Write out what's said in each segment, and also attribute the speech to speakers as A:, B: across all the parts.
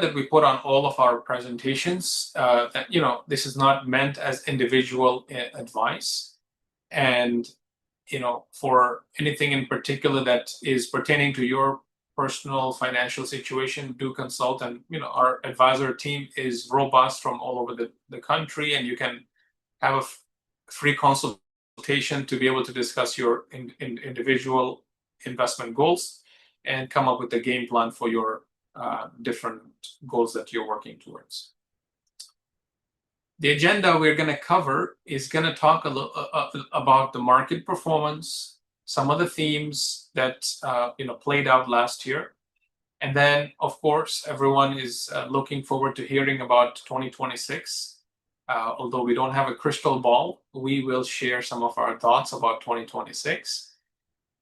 A: that we put on all of our presentations that this is not meant as individual advice, and for anything in particular that is pertaining to your personal financial situation, do consult. And our advisor team is robust from all over the country, and you can have a free consultation to be able to discuss your individual investment goals and come up with a game plan for your different goals that you're working towards. The agenda we're going to cover is going to talk a little about the market performance, some of the themes that played out last year, and then of course everyone is looking forward to hearing about 2026. Although we don't have a crystal ball, we will share some of our thoughts about 2026,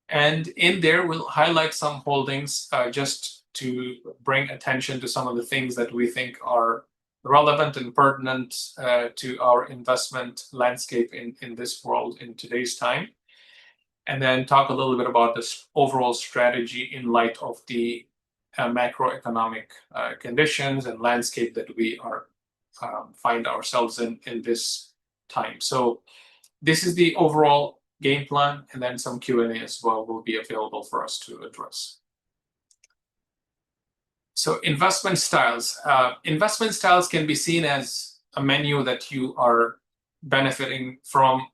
A: and in there we'll highlight some holdings just to bring attention to some of the things that we think are relevant and pertinent to our investment landscape in this world in today's time, and then talk a little bit about this overall strategy in light of the macroeconomic conditions and landscape that we are find ourselves in this time. So this is the overall game plan, and then some Q&A as well will be available for us to address. So investment styles. Investment styles can be seen as a menu that you are benefiting from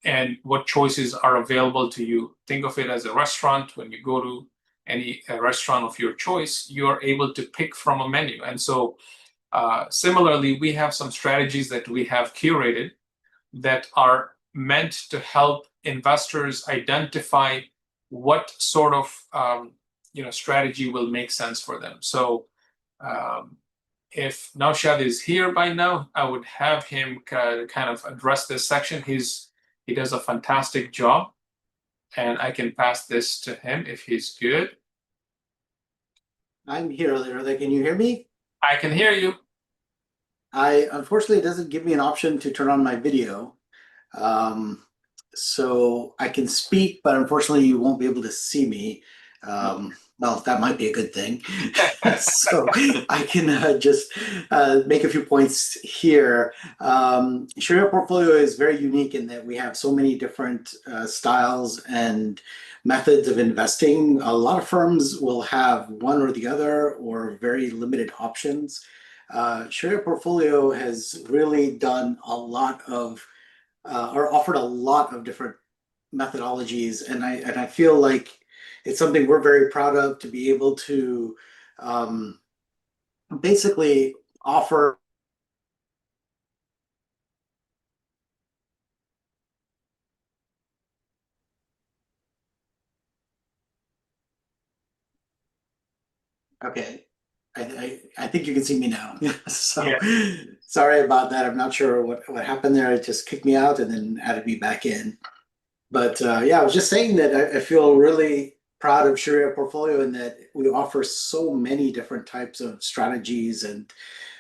A: and what choices are available to you. Think of it as a restaurant. When you go to any restaurant of your choice, you're able to pick from a menu. And so similarly, we have some strategies that we have curated that are meant to help investors identify what sort of strategy will make sense for them. So if Naushad is here by now, I would have him kind of address this section. He does a fantastic job, and I can pass this to him if he's good.
B: I'm here, Aliredha. Can you hear me?
A: I can hear you.
B: Unfortunately, it doesn't give me an option to turn on my video. So I can speak, but unfortunately you won't be able to see me. Well, that might be a good thing. So I can just make a few points here. Sharia portfolio is very unique in that we have so many different styles and methods of investing. A lot of firms will have one or the other or very limited options. Sharia portfolio has really done a lot of or offered a lot of different methodologies, and I feel like it's something we're very proud of, to be able to basically offer okay. I think you can see me now. So yeah. Sorry about that. I'm not sure what happened there. It just kicked me out and then added me back in. But yeah, I was just saying that I feel really proud of Sharia portfolio in that we offer so many different types of strategies and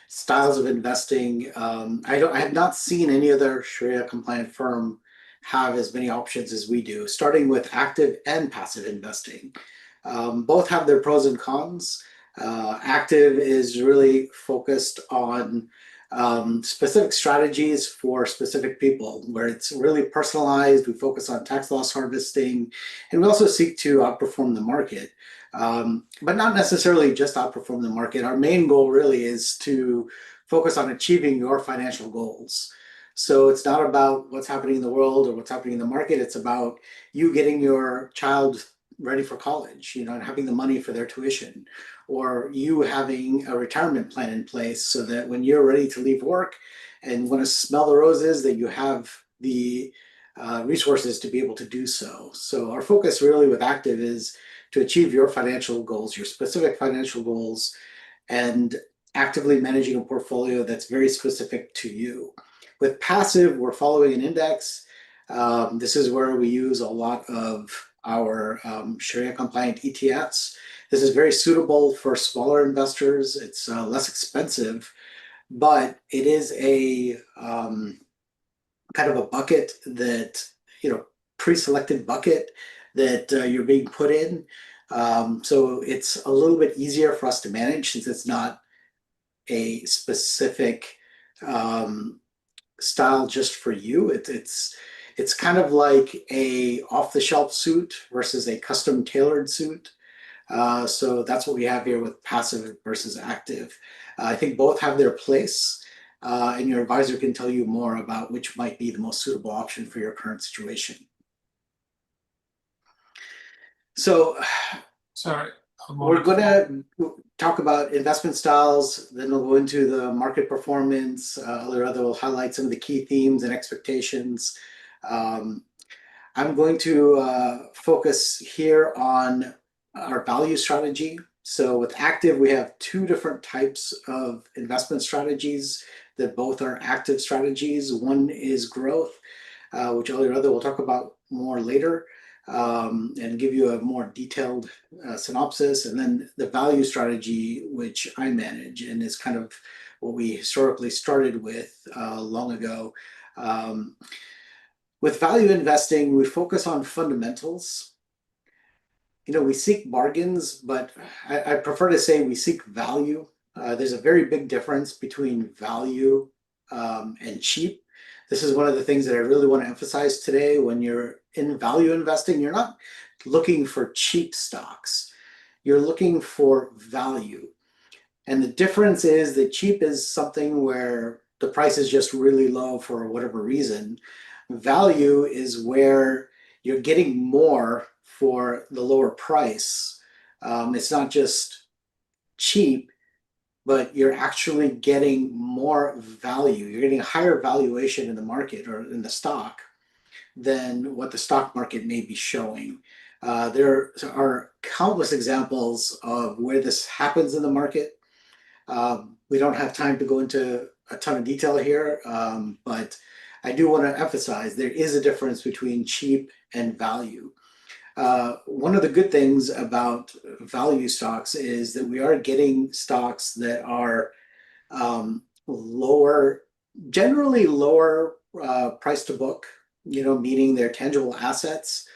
B: styles of investing. I have not seen any other Sharia compliant firm have as many options as we do, starting with active and passive investing. Both have their pros and cons. Active is really focused on specific strategies for specific people, where it's really personalized. We focus on tax loss harvesting, and we also seek to outperform the market, but not necessarily just outperform the market. Our main goal really is to focus on achieving your financial goals. So it's not about what's happening in the world or what's happening in the market. It's about you getting your child ready for college, and having the money for their tuition, or you having a retirement plan in place so that when you're ready to leave work and want to smell the roses, that you have the resources to be able to do so. So our focus really with active is to achieve your financial goals, your specific financial goals, and actively managing a portfolio that's very specific to you. With passive, we're following an index. This is where we use a lot of our Sharia compliant ETFs. This is very suitable for smaller investors. It's less expensive, but it is a kind of a bucket that, pre-selected bucket that you're being put in. So it's a little bit easier for us to manage, since it's not a specific style just for you. It's kind of like a off-the-shelf suit versus a custom tailored suit. So that's what we have here with passive versus active. I think both have their place, and your advisor can tell you more about which might be the most suitable option for your current situation. So
A: Sorry.
B: we're going to talk about investment styles, then we'll go into the market performance. Aliredha will highlight some of the key themes and expectations. I'm going to focus here on our value strategy. So with active, we have two different types of investment strategies that both are active strategies. One is growth, which Aliredha will talk about more later, and give you a more detailed synopsis. And then the value strategy, which I manage and is kind of what we historically started with long ago. With value investing, we focus on fundamentals. We seek bargains, but I prefer to say we seek value. There's a very big difference between value and cheap. This is one of the things that I really want to emphasize today. When you're in value investing, you're not looking for cheap stocks. You're looking for value. And the difference is that cheap is something where the price is just really low for whatever reason. Value is where you're getting more for the lower price. It's not just cheap, but you're actually getting more value. You're getting a higher valuation in the market or in the stock than what the stock market may be showing. There are countless examples of where this happens in the market. We don't have time to go into a ton of detail here, but I do want to emphasize there is a difference between cheap and value. One of the good things about value stocks is that we are getting stocks that are generally lower price to book, meaning their tangible assets.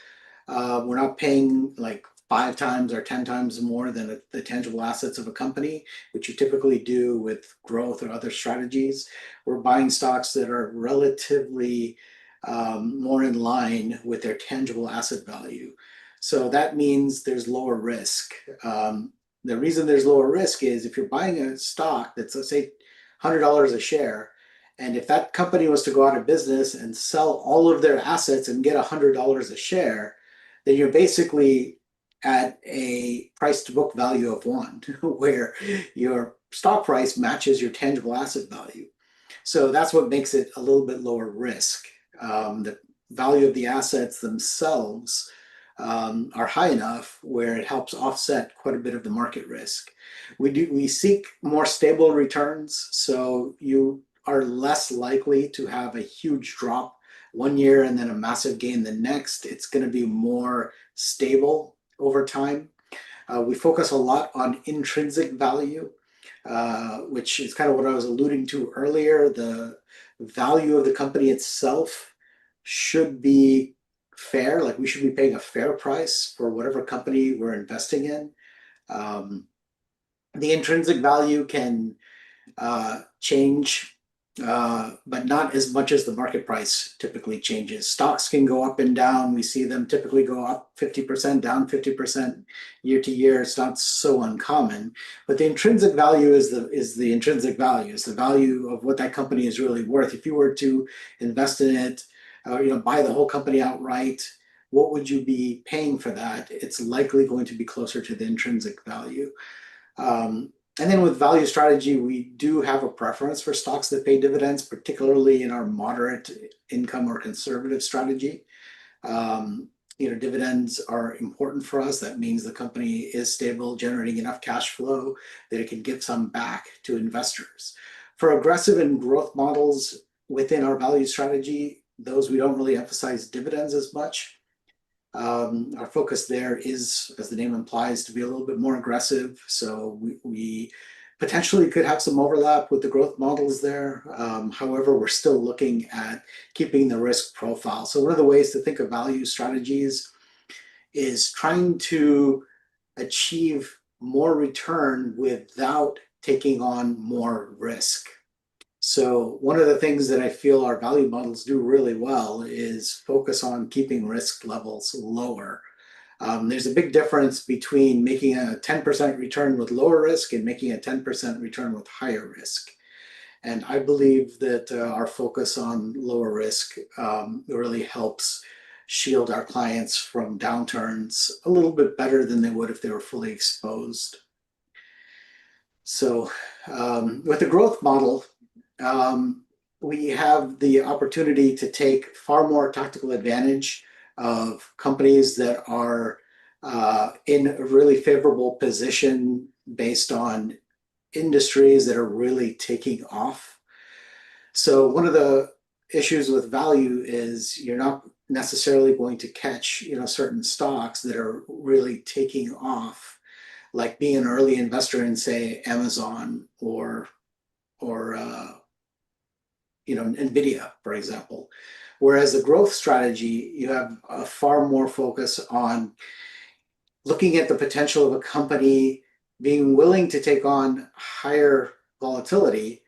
B: We're not paying like 5 times or 10 times more than the tangible assets of a company, which you typically do with growth or other strategies. We're buying stocks that are relatively more in line with their tangible asset value. So that means there's lower risk. The reason there's lower risk is if you're buying a stock that's, let's say, $100 a share, and if that company was to go out of business and sell all of their assets and get $100 a share, then you're basically at a price to book value of 1, where your stock price matches your tangible asset value. So that's what makes it a little bit lower risk. The value of the assets themselves are high enough where it helps offset quite a bit of the market risk. We seek more stable returns, so you are less likely to have a huge drop one year and then a massive gain the next. It's going to be more stable over time. We focus a lot on intrinsic value, which is kind of what I was alluding to earlier. The value of the company itself should be fair, like we should be paying a fair price for whatever company we're investing in. The intrinsic value can change, but not as much as the market price typically changes. Stocks can go up and down. We see them typically go up 50%, down 50% year to year. It's not so uncommon, but the intrinsic value is the intrinsic value. It's the value of what that company is really worth. If you were to invest in it, buy the whole company outright, what would you be paying for that? It's likely going to be closer to the intrinsic value. And then with value strategy, we do have a preference for stocks that pay dividends, particularly in our moderate income or conservative strategy. Dividends are important for us. That means the company is stable, generating enough cash flow that it can give some back to investors. For aggressive and growth models within our value strategy, those we don't really emphasize dividends as much. Our focus there is, as the name implies, to be a little bit more aggressive. So we potentially could have some overlap with the growth models there. However, we're still looking at keeping the risk profile. So one of the ways to think of value strategies is trying to achieve more return without taking on more risk. So one of the things that I feel our value models do really well is focus on keeping risk levels lower. There's a big difference between making a 10% return with lower risk and making a 10% return with higher risk. And I believe that our focus on lower risk really helps shield our clients from downturns a little bit better than they would if they were fully exposed. So with the growth model, we have the opportunity to take far more tactical advantage of companies that are in a really favorable position based on industries that are really taking off. So one of the issues with value is you're not necessarily going to catch, certain stocks that are really taking off, like being an early investor in, say, Amazon or Nvidia, for example. Whereas the growth strategy, you have a far more focus on looking at the potential of a company being willing to take on higher volatility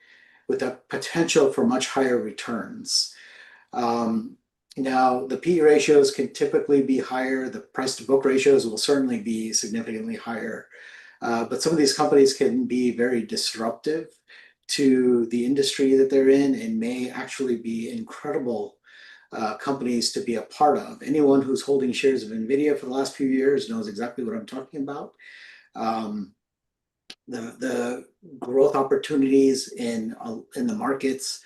B: with a potential for much higher returns. Now, the PE ratios can typically be higher. The price to book ratios will certainly be significantly higher. But some of these companies can be very disruptive to the industry that they're in and may actually be incredible companies to be a part of. Anyone who's holding shares of NVIDIA for the last few years knows exactly what I'm talking about. The growth opportunities in the markets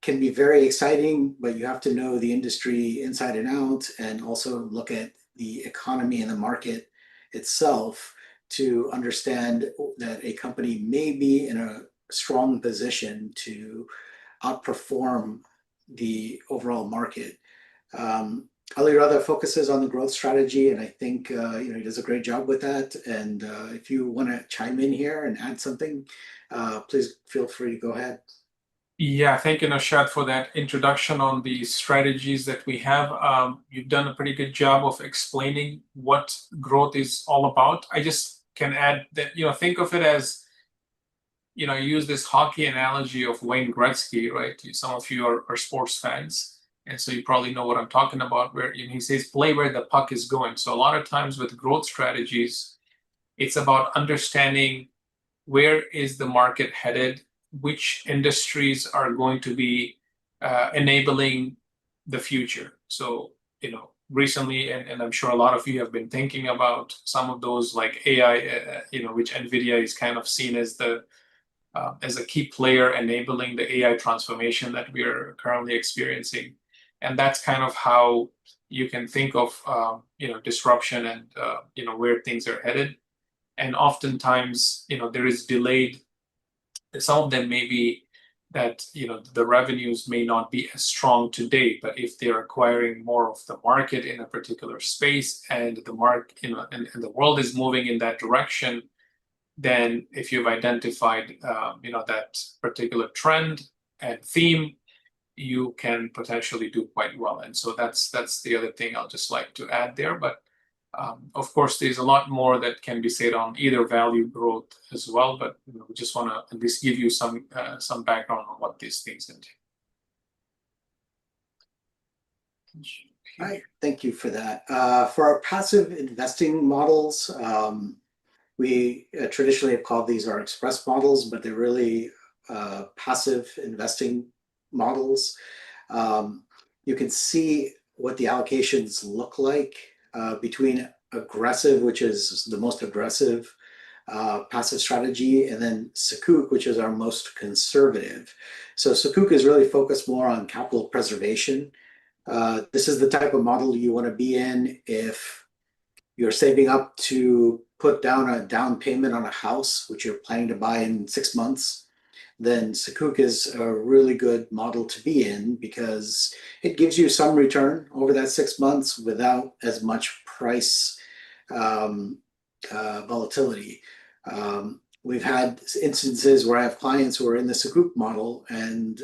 B: can be very exciting, but you have to know the industry inside and out and also look at the economy and the market itself to understand that a company may be in a strong position to outperform the overall market. Aliredha focuses on the growth strategy, and I think he does a great job with that. And if you want to chime in here and add something, please feel free to go ahead.
A: Yeah, thank you, Naushad, for that introduction on the strategies that we have. You've done a pretty good job of explaining what growth is all about. I just can add that, think of it as, use this hockey analogy of Wayne Gretzky, right? Some of you are sports fans, and so you probably know what I'm talking about, where he says, play where the puck is going. So a lot of times with growth strategies, it's about understanding where is the market headed, which industries are going to be enabling the future. So, recently, and I'm sure a lot of you have been thinking about some of those like AI, which NVIDIA is kind of seen as as a key player enabling the AI transformation that we are currently experiencing. And that's kind of how you can think of, disruption and, where things are headed. And oftentimes, there is delayed. Some of them may be that, the revenues may not be as strong today, but if they're acquiring more of the market in a particular space and the market, and the world is moving in that direction, then if you've identified, that particular trend and theme, you can potentially do quite well. And so that's the other thing I'll just like to add there. But of course, there's a lot more that can be said on either value growth as well. But we just want to at least give you some background on what these things entail.
B: All right, thank you for that. For our passive investing models, we traditionally have called these our express models, but they're really passive investing models. You can see what the allocations look like between aggressive, which is the most aggressive passive strategy, and then Sukuk, which is our most conservative. So Sukuk is really focused more on capital preservation. This is the type of model you want to be in if you're saving up to put down a down payment on a house, which you're planning to buy in 6 months. Then Sukuk is a really good model to be in because it gives you some return over that 6 months without as much price volatility. We've had instances where I have clients who are in the Sukuk model and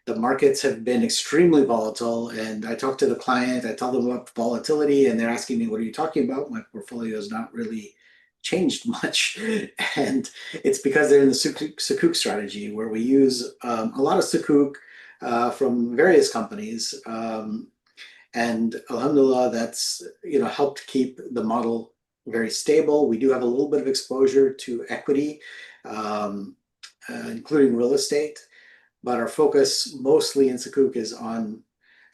B: the markets have been extremely volatile. And I talk to the client, I tell them about volatility, and they're asking me, what are you talking about? My portfolio is not really changed much. And it's because they're in the Sukuk strategy, where we use a lot of Sukuk from various companies. And alhamdulillah, that's helped keep the model very stable. We do have a little bit of exposure to equity, including real estate, but our focus mostly in Sukuk is on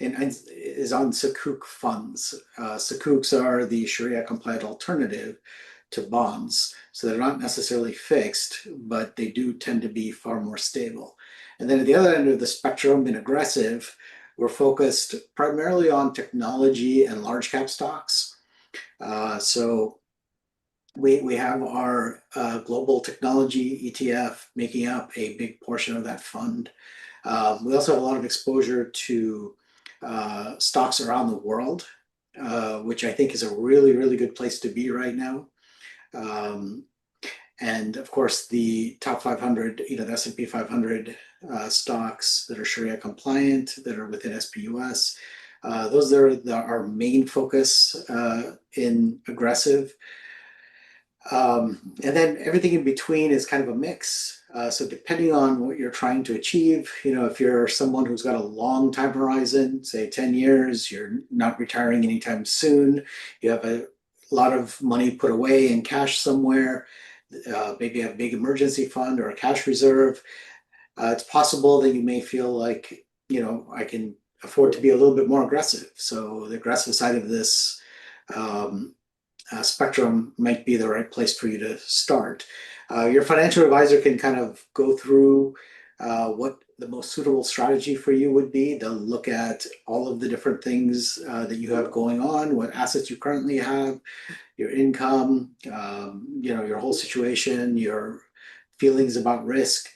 B: Sukuk funds. Sukuks are the Sharia compliant alternative to bonds. So they're not necessarily fixed, but they do tend to be far more stable. And then at the other end of the spectrum, in aggressive, we're focused primarily on technology and large cap stocks. So we have our global technology ETF making up a big portion of that fund. We also have a lot of exposure to stocks around the world, which I think is a really, really good place to be right now. And of course, the top 500, the S&P 500 stocks that are Sharia compliant, that are within SPUS, those are our main focus in aggressive. And then everything in between is kind of a mix. So depending on what you're trying to achieve, if you're someone who's got a long time horizon, say 10 years, you're not retiring anytime soon, you have a lot of money put away in cash somewhere, maybe a big emergency fund or a cash reserve, it's possible that you may feel like, I can afford to be a little bit more aggressive. So the aggressive side of this spectrum might be the right place for you to start. Your financial advisor can kind of go through what the most suitable strategy for you would be. They'll look at all of the different things that you have going on, what assets you currently have, your income, your whole situation, your feelings about risk,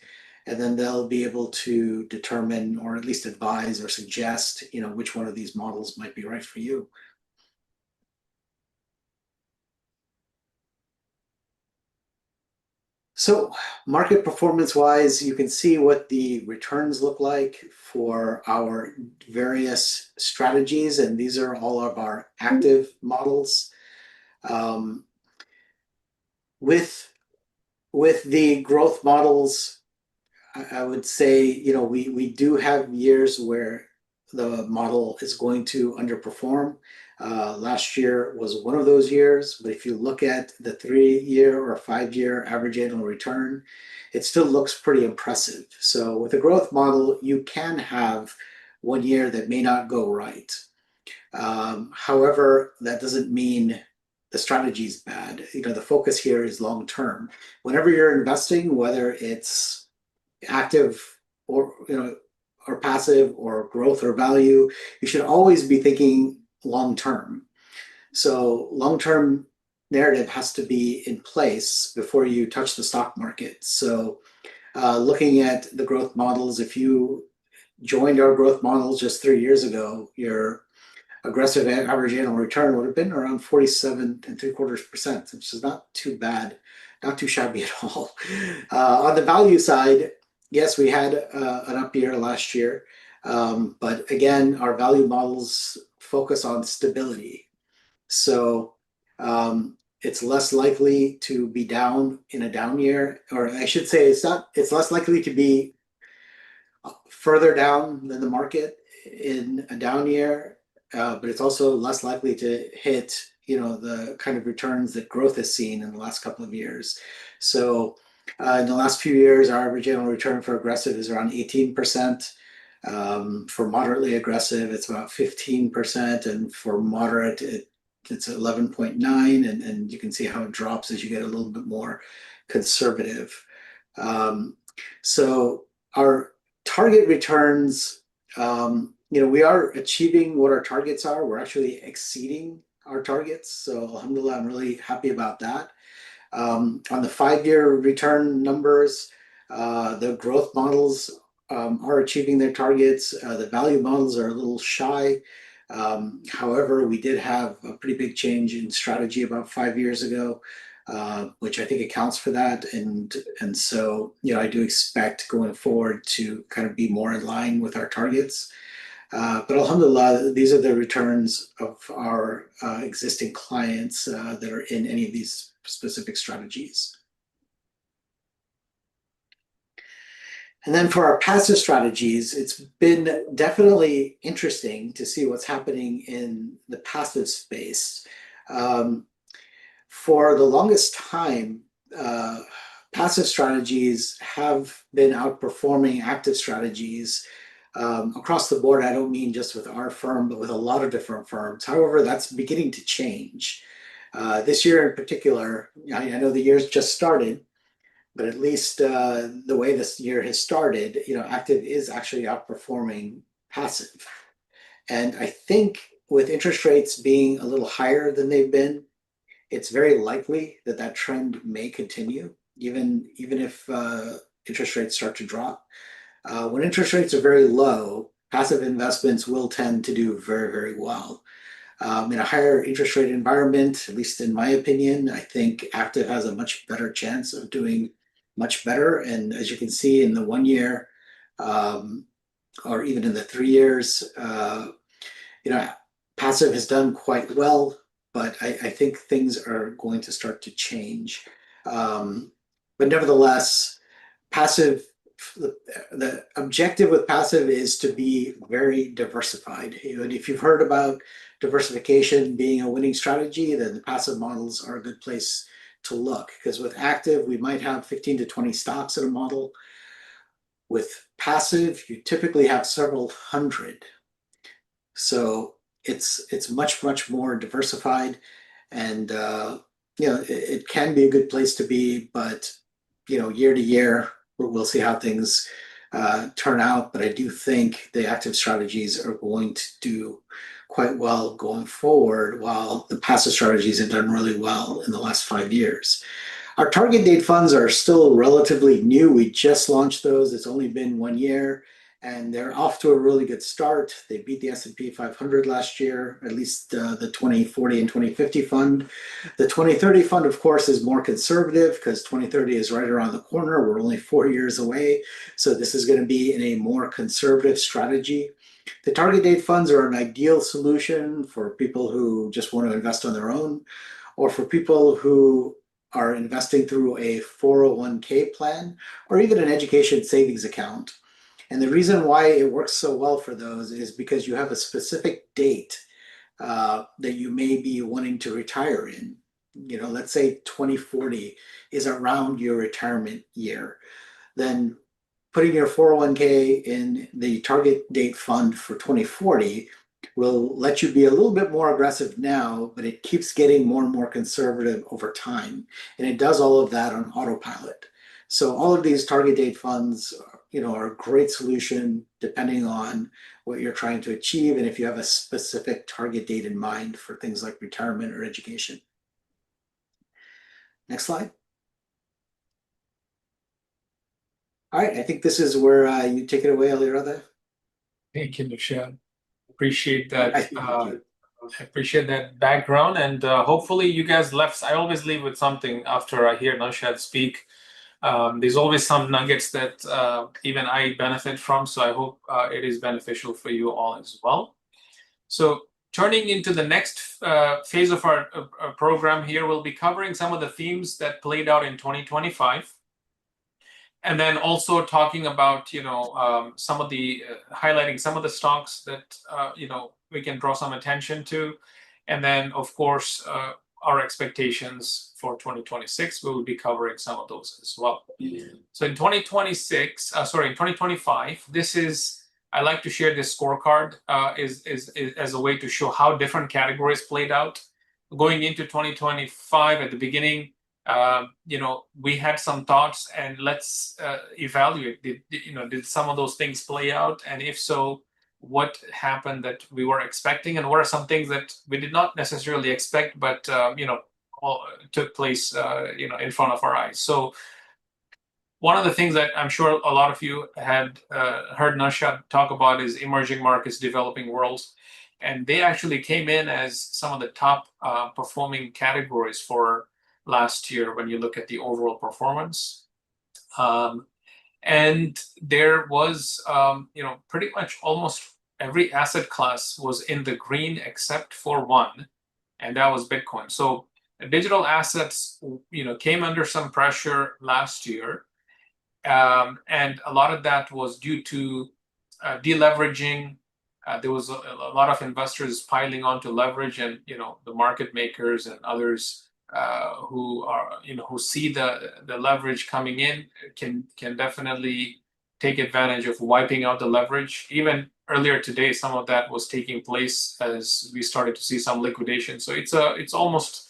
B: and then they'll be able to determine, or at least advise or suggest, which one of these models might be right for you. So market performance wise, you can see what the returns look like for our various strategies, and these are all of our active models. With the growth models, I would say, we do have years where the model is going to underperform. Last year was one of those years, but if you look at the 3-year or 5-year average annual return, it still looks pretty impressive. So with a growth model, you can have one year that may not go right. However, that doesn't mean the strategy is bad. The focus here is long term. Whenever you're investing, whether it's active or or passive or growth or value, you should always be thinking long term. So long term narrative has to be in place before you touch the stock market. So looking at the growth models, if you joined our growth models just 3 years ago, your aggressive average annual return would have been around 47.75%, which is not too bad, not too shabby at all. On the value side, yes, we had an up year last year, but again, our value models focus on stability. So it's less likely to be down in a down year, or I should say it's less likely to be further down than the market in a down year, but it's also less likely to hit the kind of returns that growth has seen in the last couple of years. So in the last few years, our average annual return for aggressive is around 18%. For moderately aggressive, it's about 15%, and for moderate, it's 11.9%, and you can see how it drops as you get a little bit more conservative. So our target returns, we are achieving what our targets are. We're actually exceeding our targets. So alhamdulillah, I'm really happy about that. On the 5-year return numbers, the growth models are achieving their targets. The value models are a little shy. However, we did have a pretty big change in strategy about 5 years ago, which I think accounts for that. And so, I do expect going forward to kind of be more in line with our targets. But alhamdulillah, these are the returns of our existing clients that are in any of these specific strategies. And then for our passive strategies, it's been definitely interesting to see what's happening in the passive space. For the longest time, passive strategies have been outperforming active strategies across the board. I don't mean just with our firm, but with a lot of different firms. However, that's beginning to change. This year in particular, I know the year's just started, but at least the way this year has started, active is actually outperforming passive. And I think with interest rates being a little higher than they've been, it's very likely that that trend may continue, even if interest rates start to drop. When interest rates are very low, passive investments will tend to do very, very well. In a higher interest rate environment, at least in my opinion, I think active has a much better chance of doing much better. And as you can see in the 1 year, or even in the 3 years, passive has done quite well, but I think things are going to start to change. But nevertheless, passive, the objective with passive is to be very diversified. And if you've heard about diversification being a winning strategy, then the passive models are a good place to look. Because with active, we might have 15 to 20 stocks in a model. With passive, you typically have several hundred. So it's much, much more diversified, and it can be a good place to be, but year to year, we'll see how things turn out. But I do think the active strategies are going to do quite well going forward, while the passive strategies have done really well in the last 5 years. Our target date funds are still relatively new. We just launched those. It's only been 1 year, and they're off to a really good start. They beat the S&P 500 last year, at least the 2040 and 2050 fund. The 2030 fund, of course, is more conservative because 2030 is right around the corner. We're only 4 years away. So this is going to be in a more conservative strategy. The target date funds are an ideal solution for people who just want to invest on their own, or for people who are investing through a 401k plan, or even an education savings account. And the reason why it works so well for those is because you have a specific date that you may be wanting to retire in. Let's say 2040 is around your retirement year. Then putting your 401k in the target date fund for 2040 will let you be a little bit more aggressive now, but it keeps getting more and more conservative over time. And it does all of that on autopilot. So all of these target date funds, are a great solution depending on what you're trying to achieve, and if you have a specific target date in mind for things like retirement or education. Next slide. All right, I think this is where you take it away, Aliredha.
A: Thank you, Naushad. Appreciate that.
B: Thank you.
A: I appreciate that background, and hopefully you guys left. I always leave with something after I hear Naushad speak. There's always some nuggets that even I benefit from, so I hope it is beneficial for you all as well. So turning into the next phase of our program here, we'll be covering some of the themes that played out in 2025. And then also talking about, some of the highlighting some of the stocks that, we can draw some attention to. And then, of course, our expectations for 2026, we will be covering some of those as well. So in 2025, I like to share this scorecard is as a way to show how different categories played out. Going into 2025 at the beginning, we had some thoughts, and let's evaluate. Did some of those things play out? And if so, what happened that we were expecting, and what are some things that we did not necessarily expect, but all took place, in front of our eyes. So one of the things that I'm sure a lot of you had heard Naushad talk about is emerging markets, developing worlds. And they actually came in as some of the top performing categories for last year when you look at the overall performance. And there was, pretty much almost every asset class was in the green except for one, and that was Bitcoin. So digital assets, came under some pressure last year, and a lot of that was due to deleveraging. There was a lot of investors piling onto leverage, and the market makers and others who see the leverage coming in can definitely take advantage of wiping out the leverage. Even earlier today, some of that was taking place as we started to see some liquidation. So it's almost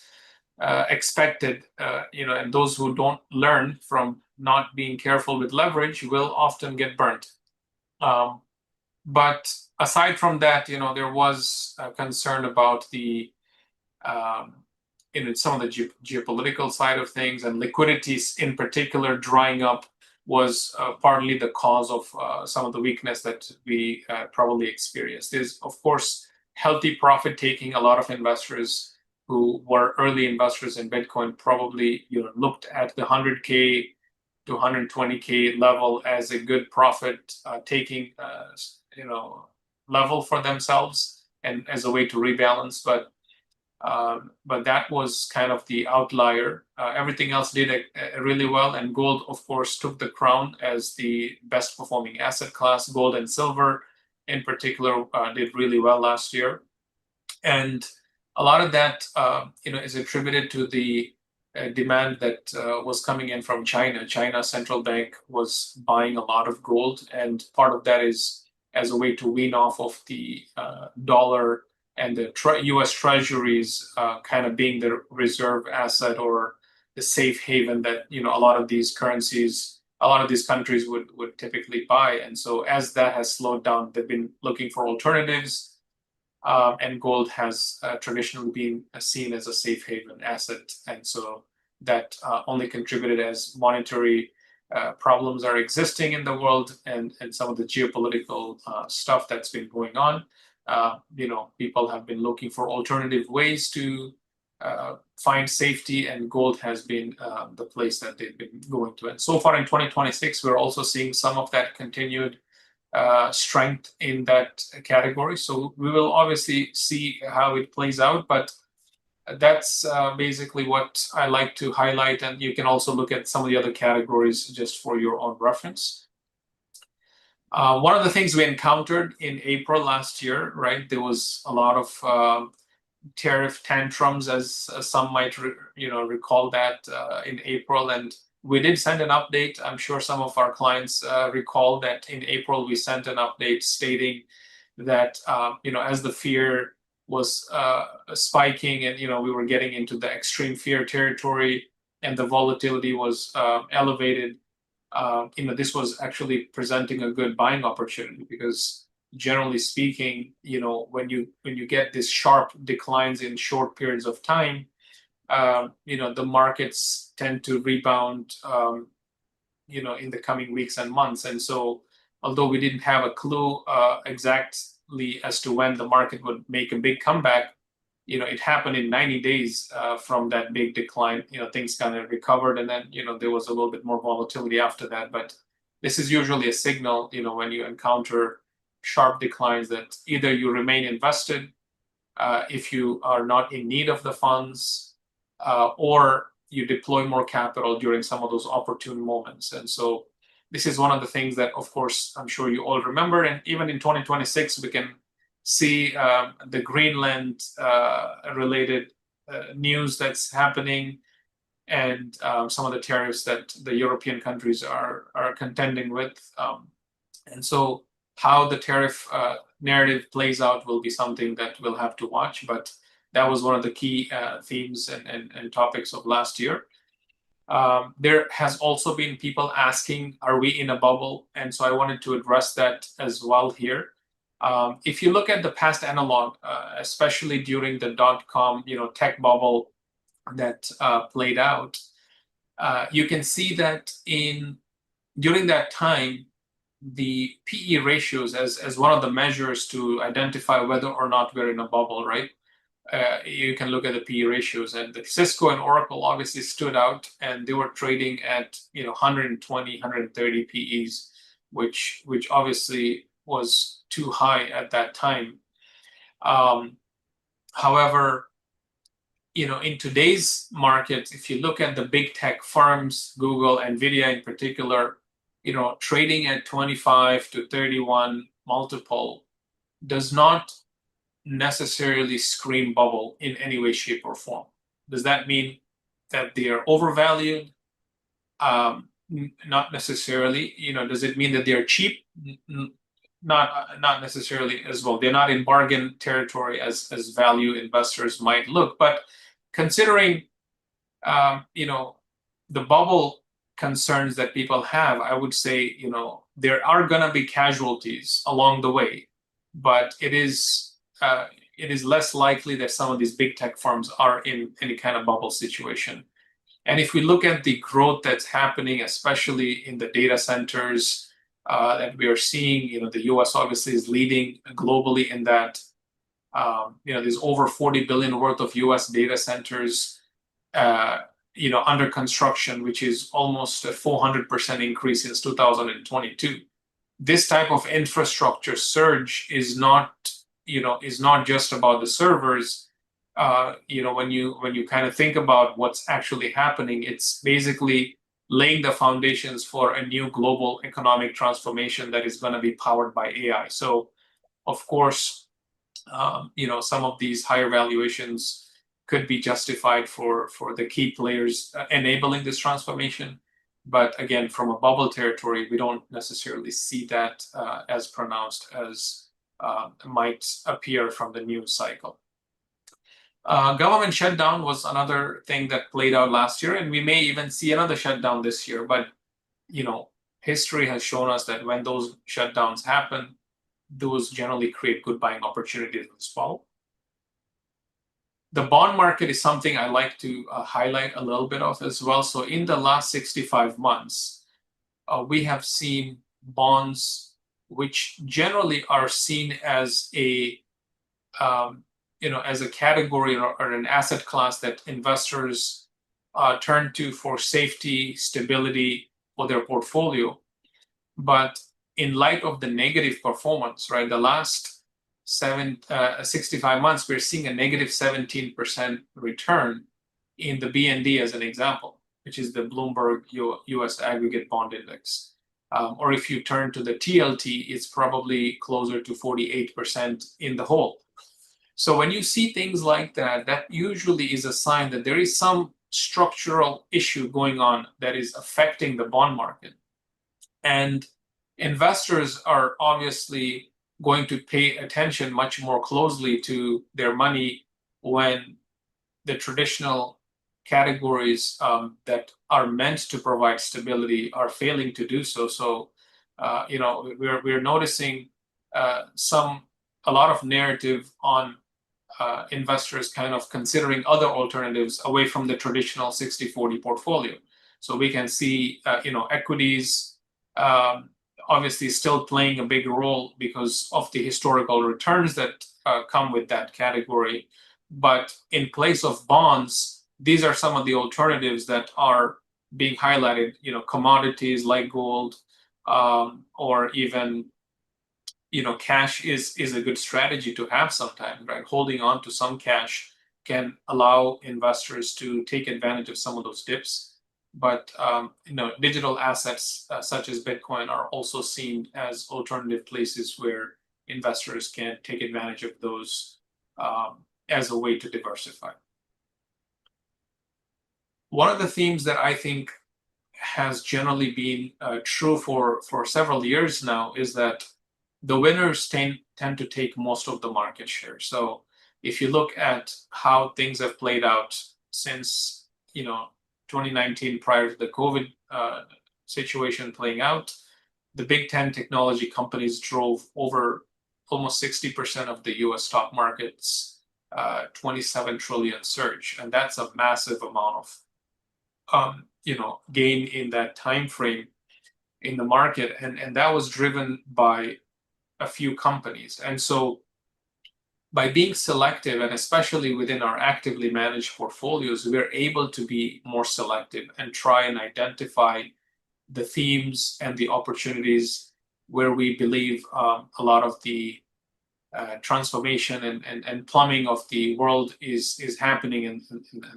A: expected, and those who don't learn from not being careful with leverage will often get burnt. But aside from that, there was a concern about the some of the geopolitical side of things, and liquidities in particular drying up was partly the cause of some of the weakness that we probably experienced. There's, of course, healthy profit taking. A lot of investors who were early investors in Bitcoin probably looked at the 100K to 120K level as a good profit taking level for themselves and as a way to rebalance. But that was kind of the outlier. Everything else did really well, and gold, of course, took the crown as the best performing asset class. Gold and silver, in particular, did really well last year, and a lot of that, is attributed to the demand that was coming in from China. China central bank was buying a lot of gold, and part of that is as a way to wean off of the dollar and the U.S. Treasuries kind of being the reserve asset or the safe haven that a lot of these currencies, a lot of these countries would typically buy. And so as that has slowed down, they've been looking for alternatives, and gold has traditionally been seen as a safe haven asset. And so that only contributed as monetary problems are existing in the world, and some of the geopolitical stuff that's been going on. People have been looking for alternative ways to find safety, and gold has been the place that they've been going to. And so far in 2026, we're also seeing some of that continued strength in that category. So we will obviously see how it plays out, but that's basically what I like to highlight. And you can also look at some of the other categories just for your own reference. One of the things we encountered in April last year, right, there was a lot of tariff tantrums, as some might recall that in April, and we did send an update. I'm sure some of our clients recall that in April we sent an update stating that as the fear was spiking, and we were getting into the extreme fear territory, and the volatility was elevated. This was actually presenting a good buying opportunity, because generally speaking, when you get these sharp declines in short periods of time, the markets tend to rebound, in the coming weeks and months. And so, although we didn't have a clue exactly as to when the market would make a big comeback, it happened in 90 days from that big decline. Things kind of recovered, and then there was a little bit more volatility after that. But this is usually a signal, when you encounter sharp declines, that either you remain invested if you are not in need of the funds, or you deploy more capital during some of those opportune moments. And so this is one of the things that, of course, I'm sure you all remember. And even in 2026, we can see the Greenland related news that's happening, and some of the tariffs that the European countries are contending with. And so how the tariff narrative plays out will be something that we'll have to watch. But that was one of the key themes and topics of last year. There has also been people asking, are we in a bubble? And so I wanted to address that as well here. If you look at the past analog, especially during the dot-com tech bubble that played out, you can see that during that time, the PE ratios as one of the measures to identify whether or not we're in a bubble, right? You can look at the PE ratios, and the Cisco and Oracle obviously stood out, and they were trading at 120, 130 PEs, which obviously was too high at that time. However, in today's market, if you look at the big tech firms, Google, Nvidia in particular, trading at 25 to 31 multiple does not necessarily scream bubble in any way, shape, or form. Does that mean that they are overvalued? Not necessarily. Does it mean that they are cheap? Not necessarily as well. They're not in bargain territory as value investors might look. But considering the bubble concerns that people have, I would say there are going to be casualties along the way, but it is less likely that some of these big tech firms are in any kind of bubble situation. And if we look at the growth that's happening, especially in the data centers that we are seeing, the US obviously is leading globally in that. There's over 40 billion worth of US data centers under construction, which is almost a 400% increase since 2022. This type of infrastructure surge is not just about the servers. When you kind of think about what's actually happening, it's basically laying the foundations for a new global economic transformation that is going to be powered by AI. So, of course, some of these higher valuations could be justified for the key players enabling this transformation. But again, from a bubble territory, we don't necessarily see that as pronounced as might appear from the news cycle. Government shutdown was another thing that played out last year, and we may even see another shutdown this year. But history has shown us that when those shutdowns happen, those generally create good buying opportunities as well. The bond market is something I like to highlight a little bit of as well. So in the last 65 months, we have seen bonds which generally are seen as a category or an asset class that investors turn to for safety, stability for their portfolio. But in light of the negative performance, right, the last 65 months, we're seeing a negative 17% return in the BND as an example, which is the Bloomberg US Aggregate Bond Index. Or if you turn to the TLT, it's probably closer to 48% in the whole. So when you see things like that, that usually is a sign that there is some structural issue going on that is affecting the bond market. And investors are obviously going to pay attention much more closely to their money when the traditional categories that are meant to provide stability are failing to do so. So, we're noticing a lot of narrative on investors kind of considering other alternatives away from the traditional 60-40 portfolio. So we can see, equities obviously still playing a big role because of the historical returns that come with that category. But in place of bonds, these are some of the alternatives that are being highlighted, commodities like gold, or even, cash is a good strategy to have sometimes, right? Holding on to some cash can allow investors to take advantage of some of those dips. But digital assets such as Bitcoin are also seen as alternative places where investors can take advantage of those as a way to diversify. One of the themes that I think has generally been true for several years now is that the winners tend to take most of the market share. So if you look at how things have played out since 2019, prior to the COVID situation playing out, the Big 10 technology companies drove over almost 60% of the US stock market's 27 trillion surge. And that's a massive amount of gain in that time frame in the market. And that was driven by a few companies. And so by being selective, and especially within our actively managed portfolios, we're able to be more selective and try and identify the themes and the opportunities where we believe a lot of the transformation and plumbing of the world is happening, and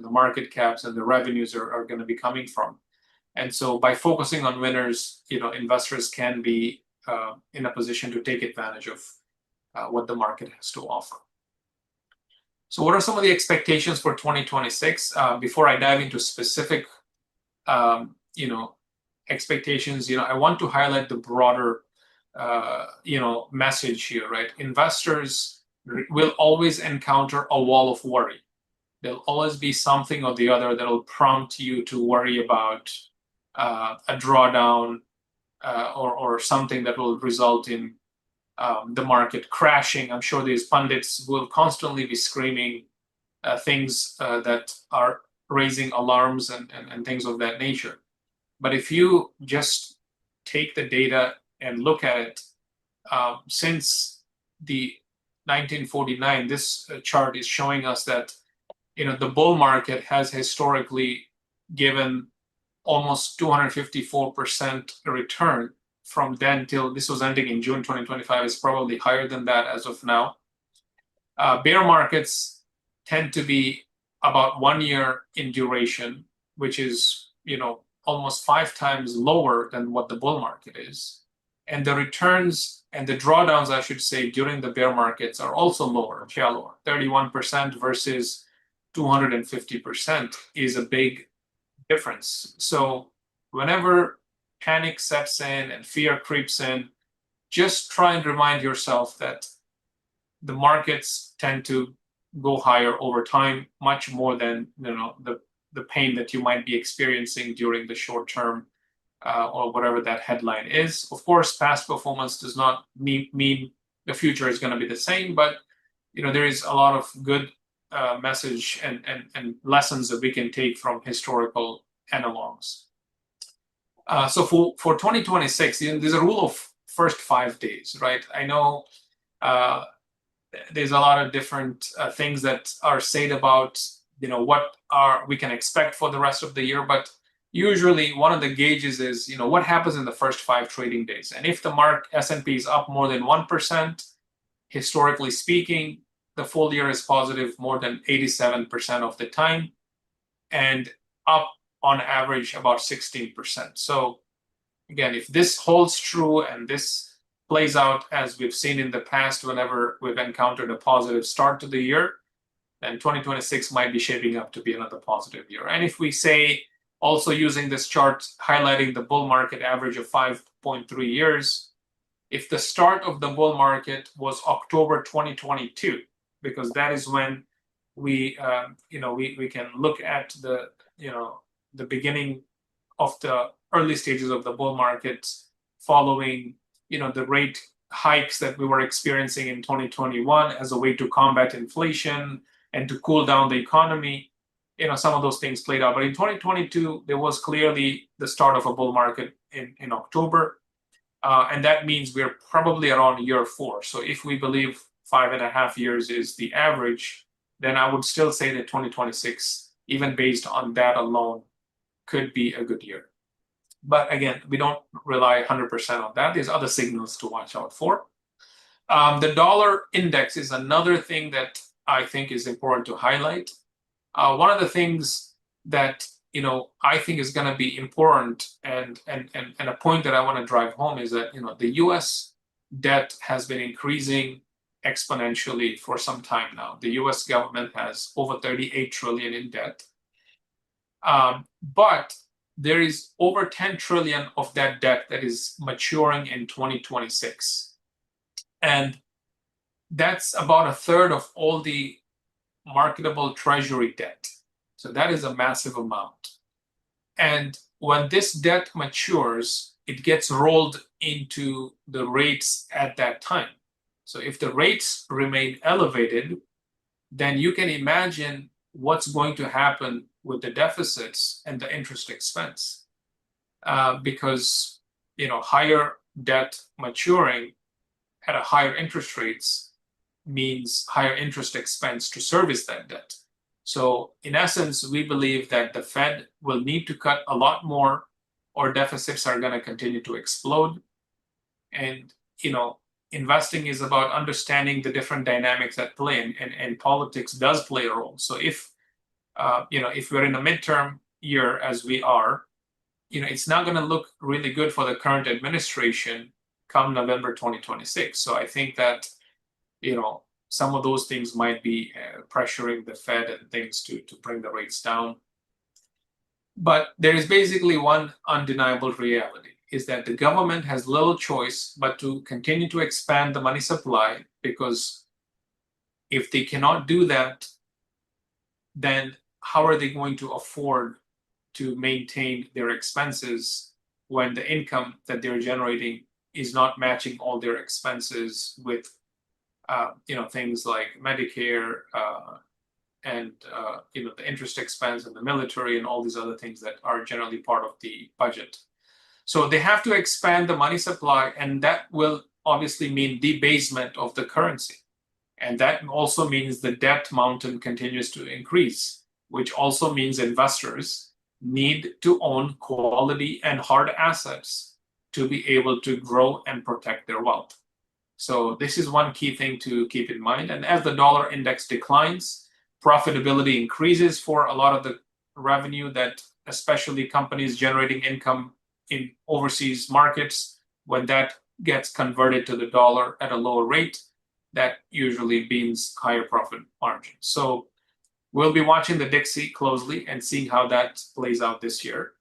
A: the market caps and the revenues are going to be coming from. And so by focusing on winners, investors can be in a position to take advantage of what the market has to offer. So what are some of the expectations for 2026? Before I dive into specific, expectations, I want to highlight the broader, message here, right? Investors will always encounter a wall of worry. There'll always be something or the other that'll prompt you to worry about a drawdown or something that will result in the market crashing. I'm sure these pundits will constantly be screaming things that are raising alarms and things of that nature. But if you just take the data and look at it, since the 1949, this chart is showing us that the bull market has historically given almost 254% return from then till this was ending in June 2025. Is probably higher than that as of now. Bear markets tend to be about 1 year in duration, which is almost 5 times lower than what the bull market is. And the returns and the drawdowns, I should say, during the bear markets are also lower, shallower. 31% versus 250% is a big difference. So whenever panic sets in and fear creeps in, just try and remind yourself that the markets tend to go higher over time, much more than the pain that you might be experiencing during the short term or whatever that headline is. Of course, past performance does not mean the future is going to be the same, but there is a lot of good message and lessons that we can take from historical analogs. So for 2026, there's a rule of first 5 days, right? I know there's a lot of different things that are said about what we can expect for the rest of the year, but usually one of the gauges is what happens in the first 5 trading days. And if the S&P is up more than 1%, historically speaking, the full year is positive more than 87% of the time, and up on average about 16%. So again, if this holds true and this plays out as we've seen in the past whenever we've encountered a positive start to the year, then 2026 might be shaping up to be another positive year. And if we say, also using this chart highlighting the bull market average of 5.3 years, if the start of the bull market was October 2022, because that is when we can look at the beginning of the early stages of the bull market following the rate hikes that we were experiencing in 2021 as a way to combat inflation and to cool down the economy. Some of those things played out. But in 2022, there was clearly the start of a bull market in October. And that means we're probably around year 4. So if we believe 5.5 years is the average, then I would still say that 2026, even based on that alone, could be a good year. But again, we don't rely 100% on that. There's other signals to watch out for. The dollar index is another thing that I think is important to highlight. One of the things that I think is going to be important and a point that I want to drive home is that the U.S. debt has been increasing exponentially for some time now. The U.S. government has over 38 trillion in debt, but there is over 10 trillion of that debt that is maturing in 2026, and that's about a third of all the marketable treasury debt. So that is a massive amount. And when this debt matures, it gets rolled into the rates at that time. So if the rates remain elevated, then you can imagine what's going to happen with the deficits and the interest expense. Because higher debt maturing at a higher interest rates means higher interest expense to service that debt. So in essence, we believe that the Fed will need to cut a lot more or deficits are going to continue to explode. And, investing is about understanding the different dynamics at play, and politics does play a role. So if we're in a midterm year, as we are, it's not going to look really good for the current administration come November 2026. So I think that, some of those things might be pressuring the Fed and things to bring the rates down. But there is basically one undeniable reality, is that the government has little choice but to continue to expand the money supply, because if they cannot do that, then how are they going to afford to maintain their expenses when the income that they're generating is not matching all their expenses with, things like Medicare, and the interest expense and the military and all these other things that are generally part of the budget. So they have to expand the money supply, and that will obviously mean debasement of the currency. And that also means the debt mountain continues to increase, which also means investors need to own quality and hard assets to be able to grow and protect their wealth. So this is one key thing to keep in mind. And as the dollar index declines, profitability increases for a lot of the revenue that, especially companies generating income in overseas markets, when that gets converted to the dollar at a lower rate, that usually means higher profit margin. So we'll be watching the Dixie closely and seeing how that plays out this year.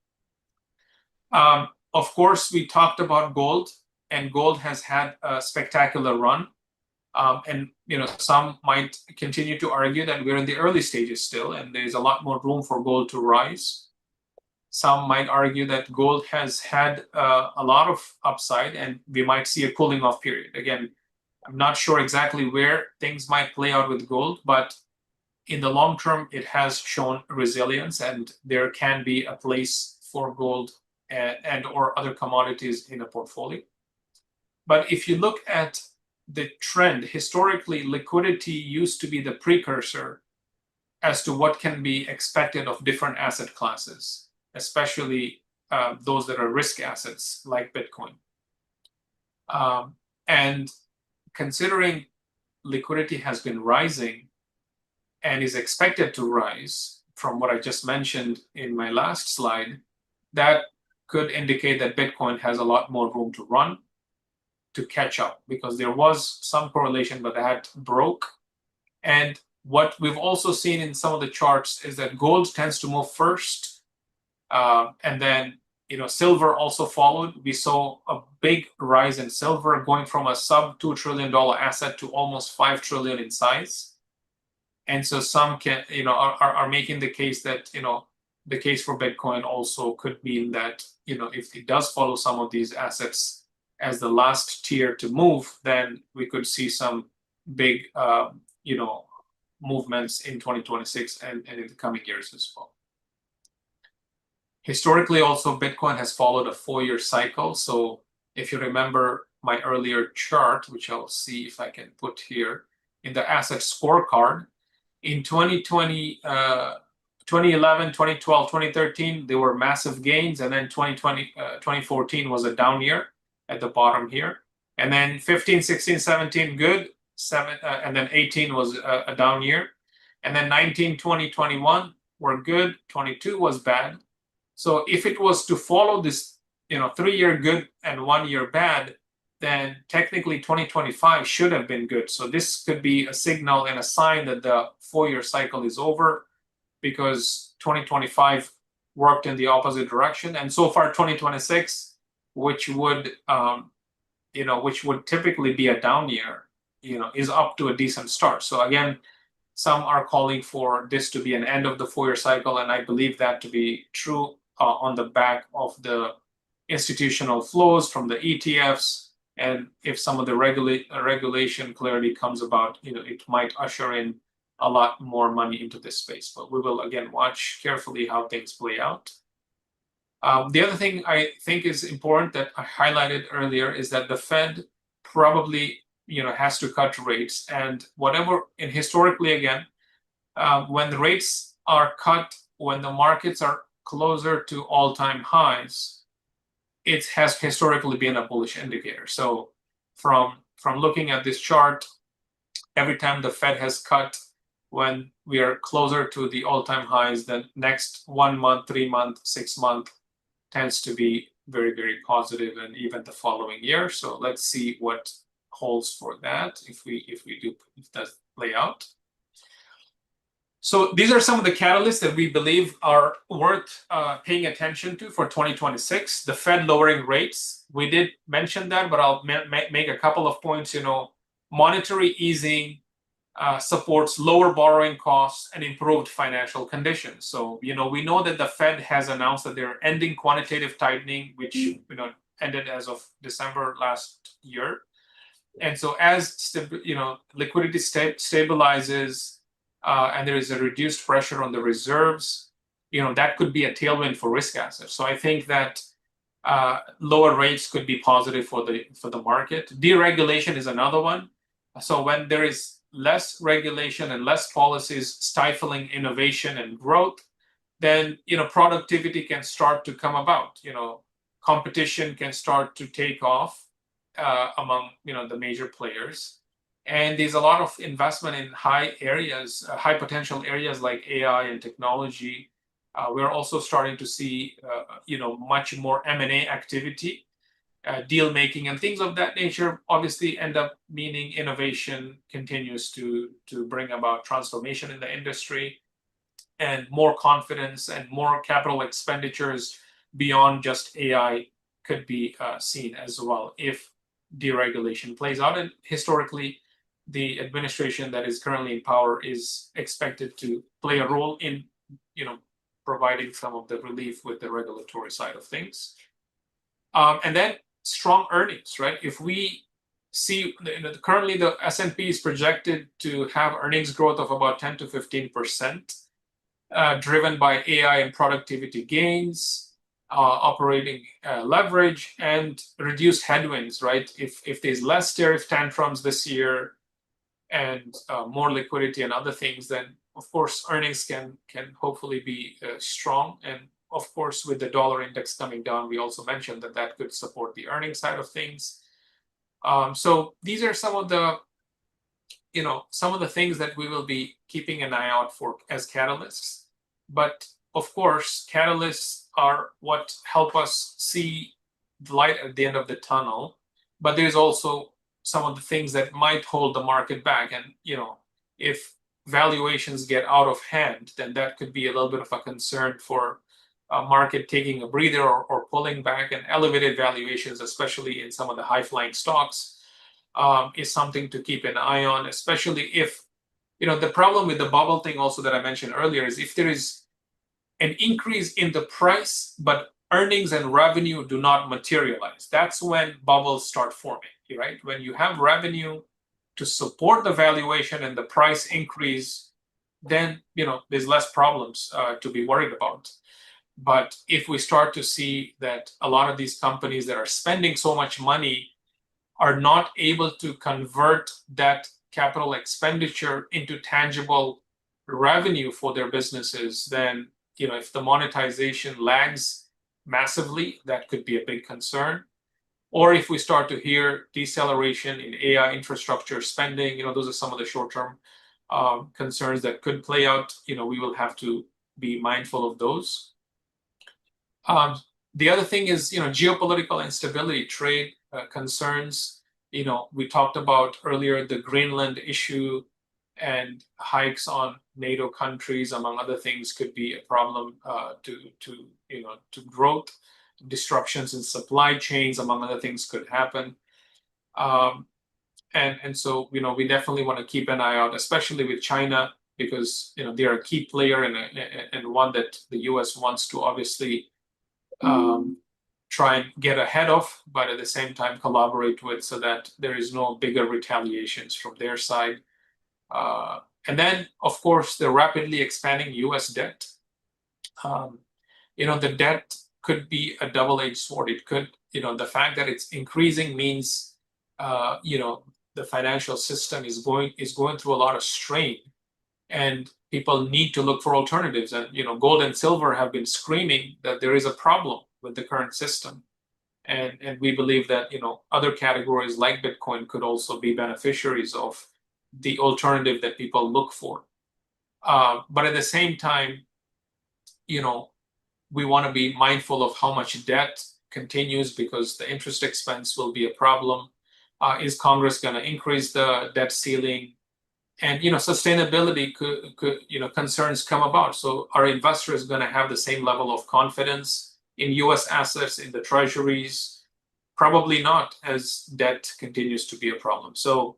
A: Of course, we talked about gold, and gold has had a spectacular run. And some might continue to argue that we're in the early stages still, and there's a lot more room for gold to rise. Some might argue that gold has had a lot of upside, and we might see a cooling off period. Again, I'm not sure exactly where things might play out with gold, but in the long term, it has shown resilience, and there can be a place for gold and or other commodities in a portfolio. But if you look at the trend, historically, liquidity used to be the precursor as to what can be expected of different asset classes, especially those that are risk assets like Bitcoin. And considering liquidity has been rising and is expected to rise from what I just mentioned in my last slide, that could indicate that Bitcoin has a lot more room to run to catch up, because there was some correlation, but that broke. And what we've also seen in some of the charts is that gold tends to move first, and then silver also followed. We saw a big rise in silver, going from a sub $2 trillion asset to almost $5 trillion in size. And so some are making the case that the case for Bitcoin also could mean that if it does follow some of these assets as the last tier to move, then we could see some big movements in 2026 and in the coming years as well. Historically, also, Bitcoin has followed a 4-year cycle. So if you remember my earlier chart, which I'll see if I can put here, in the asset scorecard, in 2020, 2011, 2012, 2013, there were massive gains. And then 2014 was a down year at the bottom here. And then 15, 16, 17, good. And then 18 was a down year. And then 19, 20, 21 were good. 22 was bad. So if it was to follow this, 3-year good and 1-year bad, then technically 2025 should have been good. So this could be a signal and a sign that the 4-year cycle is over, because 2025 worked in the opposite direction. And so far 2026, which would typically be a down year, is up to a decent start. So again, some are calling for this to be an end of the 4-year cycle, and I believe that to be true on the back of the institutional flows from the ETFs. And if some of the regulation clarity comes about, it might usher in a lot more money into this space. But we will again watch carefully how things play out. The other thing I think is important that I highlighted earlier is that the Fed probably has to cut rates, and historically again, when the rates are cut, when the markets are closer to all-time highs, it has historically been a bullish indicator. So from looking at this chart, every time the Fed has cut, when we are closer to the all-time highs, the next 1 month, 3 month, 6 month tends to be very, very positive, and even the following year. So let's see what holds for that if that play out. So these are some of the catalysts that we believe are worth paying attention to for 2026. The Fed lowering rates, we did mention that, but I'll make a couple of points. Monetary easing supports lower borrowing costs and improved financial conditions. So, we know that the Fed has announced that they're ending quantitative tightening, which, ended as of December last year. And so as, liquidity stabilizes and there is a reduced pressure on the reserves, that could be a tailwind for risk assets. So I think that lower rates could be positive for the market. Deregulation is another one. So when there is less regulation and less policies stifling innovation and growth, then productivity can start to come about. Competition can start to take off among the major players, and there's a lot of investment in high potential areas like AI and technology. We're also starting to see much more M&A activity. Deal making and things of that nature obviously end up meaning innovation continues to bring about transformation in the industry, and more confidence and more capital expenditures beyond just AI could be seen as well if deregulation plays out. And historically, the administration that is currently in power is expected to play a role in providing some of the relief with the regulatory side of things. And then strong earnings, right? If we see, currently the S&P is projected to have earnings growth of about 10 to 15%, driven by AI and productivity gains, operating leverage, and reduced headwinds, right? If there's less tariff tantrums this year and more liquidity and other things, then of course earnings can hopefully be strong. And of course, with the dollar index coming down, we also mentioned that could support the earnings side of things. So these are some of the things that we will be keeping an eye out for as catalysts. But of course, catalysts are what help us see the light at the end of the tunnel. But there's also some of the things that might hold the market back. And if valuations get out of hand, then that could be a little bit of a concern for market taking a breather or pulling back. And elevated valuations, especially in some of the high-flying stocks, is something to keep an eye on, especially if, the problem with the bubble thing also that I mentioned earlier is if there is an increase in the price, but earnings and revenue do not materialize, that's when bubbles start forming, right? When you have revenue to support the valuation and the price increase, then, there's less problems to be worried about. But if we start to see that a lot of these companies that are spending so much money are not able to convert that capital expenditure into tangible revenue for their businesses, then, if the monetization lags massively, that could be a big concern. Or if we start to hear deceleration in AI infrastructure spending, those are some of the short-term concerns that could play out. We will have to be mindful of those. The other thing is, geopolitical instability, trade concerns. We talked about earlier the Greenland issue, and hikes on NATO countries, among other things, could be a problem to growth. Disruptions in supply chains, among other things, could happen. And so, we definitely want to keep an eye out, especially with China, because, they're a key player and one that the US wants to obviously try and get ahead of, but at the same time collaborate with, so that there is no bigger retaliations from their side. And then, of course, the rapidly expanding US debt. The debt could be a double-edged sword. It could, the fact that it's increasing means, the financial system is going through a lot of strain, and people need to look for alternatives. And, gold and silver have been screaming that there is a problem with the current system. And we believe that other categories like Bitcoin could also be beneficiaries of the alternative that people look for. But at the same time, we want to be mindful of how much debt continues, because the interest expense will be a problem. Is Congress going to increase the debt ceiling? And sustainability could concerns come about. So are investors going to have the same level of confidence in U.S. assets, in the treasuries? Probably not, as debt continues to be a problem. So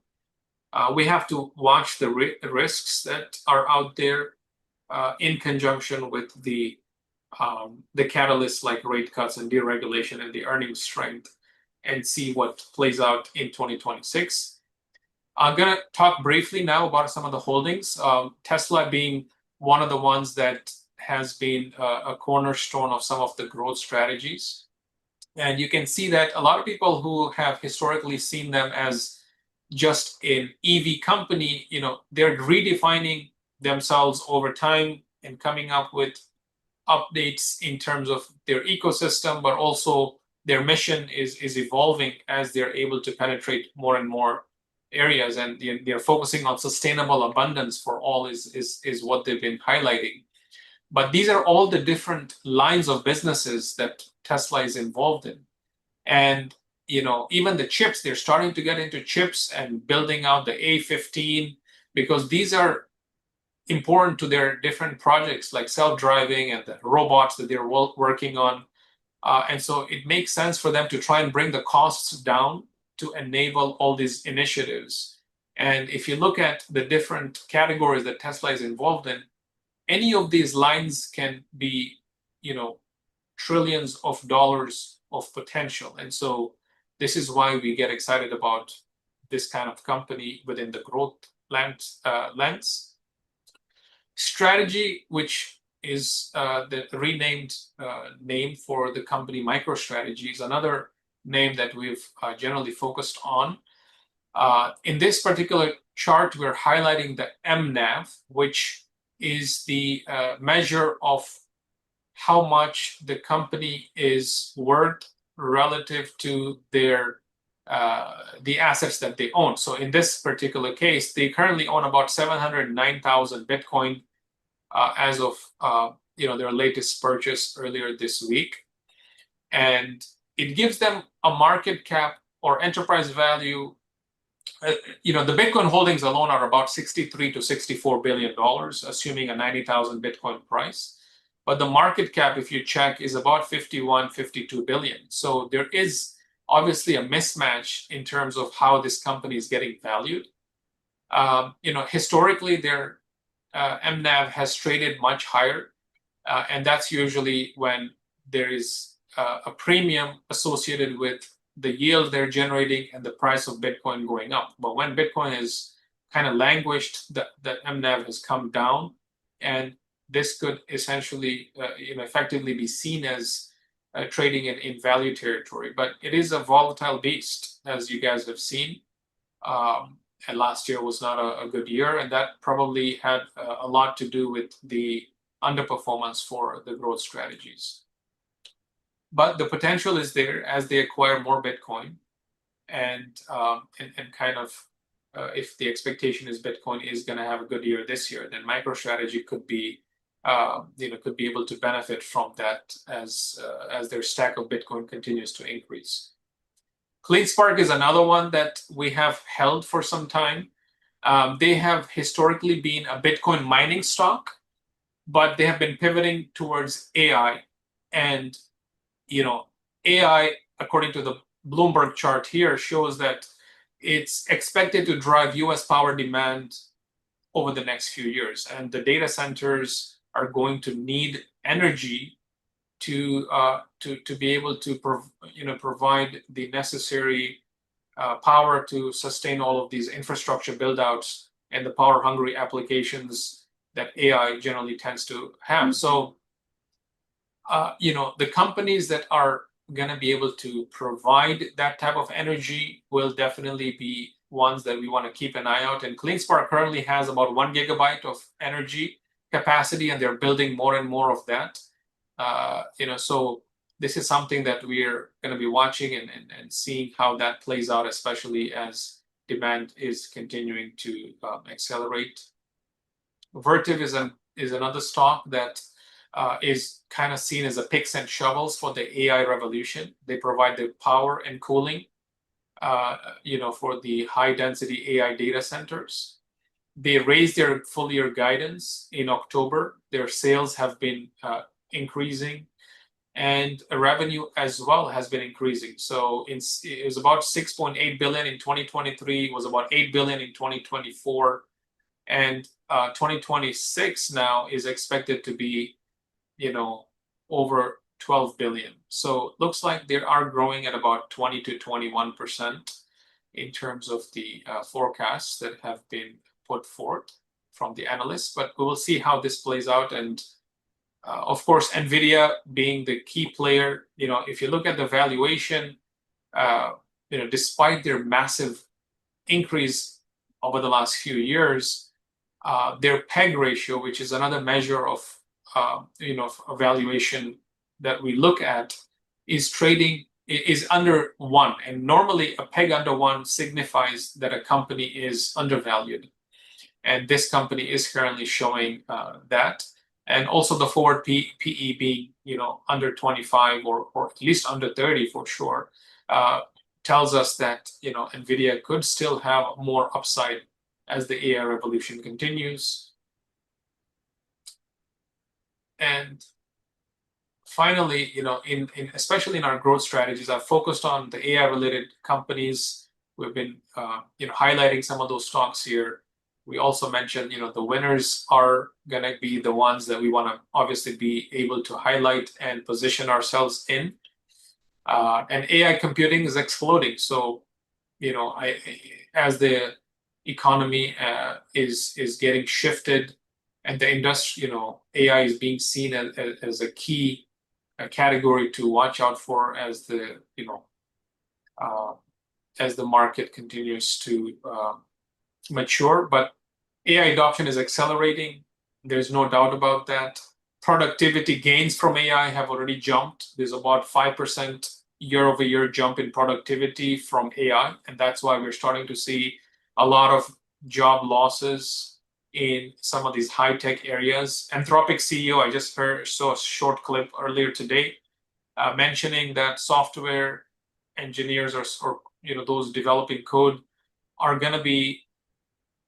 A: we have to watch the risks that are out there in conjunction with the catalysts like rate cuts and deregulation and the earnings strength, and see what plays out in 2026. I'm going to talk briefly now about some of the holdings. Tesla being one of the ones that has been a cornerstone of some of the growth strategies. And you can see that a lot of people who have historically seen them as just an EV company, they're redefining themselves over time and coming up with updates in terms of their ecosystem, but also their mission is evolving as they're able to penetrate more and more areas, and they're focusing on sustainable abundance for all is what they've been highlighting. But these are all the different lines of businesses that Tesla is involved in. And even the chips, they're starting to get into chips and building out the A15, because these are important to their different projects like self-driving and the robots that they're working on. And so it makes sense for them to try and bring the costs down to enable all these initiatives. And if you look at the different categories that Tesla is involved in, any of these lines can be, trillions of dollars of potential. And so this is why we get excited about this kind of company within the growth lens. Strategy, which is the renamed name for the company MicroStrategy, is another name that we've generally focused on. In this particular chart, we're highlighting the MNAV, which is the measure of how much the company is worth relative to their the assets that they own. So in this particular case, they currently own about 709,000 Bitcoin as of their latest purchase earlier this week. And it gives them a market cap or enterprise value. The Bitcoin holdings alone are about $63 to $64 billion, assuming a 90,000 Bitcoin price. But the market cap, if you check, is about 51, 52 billion. So there is obviously a mismatch in terms of how this company is getting valued. Historically, their MNAV has traded much higher, and that's usually when there is a premium associated with the yield they're generating and the price of Bitcoin going up. But when Bitcoin is kind of languished, the MNAV has come down, and this could essentially effectively be seen as trading in value territory. But it is a volatile beast, as you guys have seen. And last year was not a good year, and that probably had a lot to do with the underperformance for the growth strategies. But the potential is there as they acquire more Bitcoin, and kind of if the expectation is Bitcoin is going to have a good year this year, then MicroStrategy could be able to benefit from that as their stack of Bitcoin continues to increase. CleanSpark is another one that we have held for some time. They have historically been a Bitcoin mining stock, but they have been pivoting towards AI. And AI, according to the Bloomberg chart here, shows that it's expected to drive US power demand over the next few years. And the data centers are going to need energy to be able to provide the necessary power to sustain all of these infrastructure buildouts and the power-hungry applications that AI generally tends to have. So, the companies that are going to be able to provide that type of energy will definitely be ones that we want to keep an eye out. And CleanSpark currently has about 1 gigabyte of energy capacity, and they're building more and more of that. So this is something that we're going to be watching and seeing how that plays out, especially as demand is continuing to accelerate. Vertiv is another stock that is kind of seen as a picks and shovels for the AI revolution. They provide the power and cooling, for the high density AI data centers. They raised their full year guidance in October. Their sales have been increasing, and revenue as well has been increasing. So it was about 6.8 billion in 2023. It was about 8 billion in 2024, and 2026 now is expected to be, over 12 billion. So it looks like they are growing at about 20 to 21% in terms of the forecasts that have been put forth from the analysts. But we will see how this plays out. And of course, NVIDIA being the key player, if you look at the valuation, despite their massive increase over the last few years, their PEG ratio, which is another measure of valuation that we look at, is under 1. And normally a PEG under 1 signifies that a company is undervalued. And this company is currently showing that. And also the forward PE being, under 25 or at least under 30 for sure, tells us that, NVIDIA could still have more upside as the AI revolution continues. And finally, especially in our growth strategies, I've focused on the AI-related companies. We've been, highlighting some of those stocks here. We also mentioned, the winners are going to be the ones that we want to obviously be able to highlight and position ourselves in. And AI computing is exploding. So, as the economy is getting shifted, and the industry, AI is being seen as a key category to watch out for as the market continues to mature. But AI adoption is accelerating. There's no doubt about that. Productivity gains from AI have already jumped. There's about 5% year-over-year jump in productivity from AI, and that's why we're starting to see a lot of job losses in some of these high-tech areas. Anthropic CEO, I just saw a short clip earlier today mentioning that software engineers or those developing code are going to be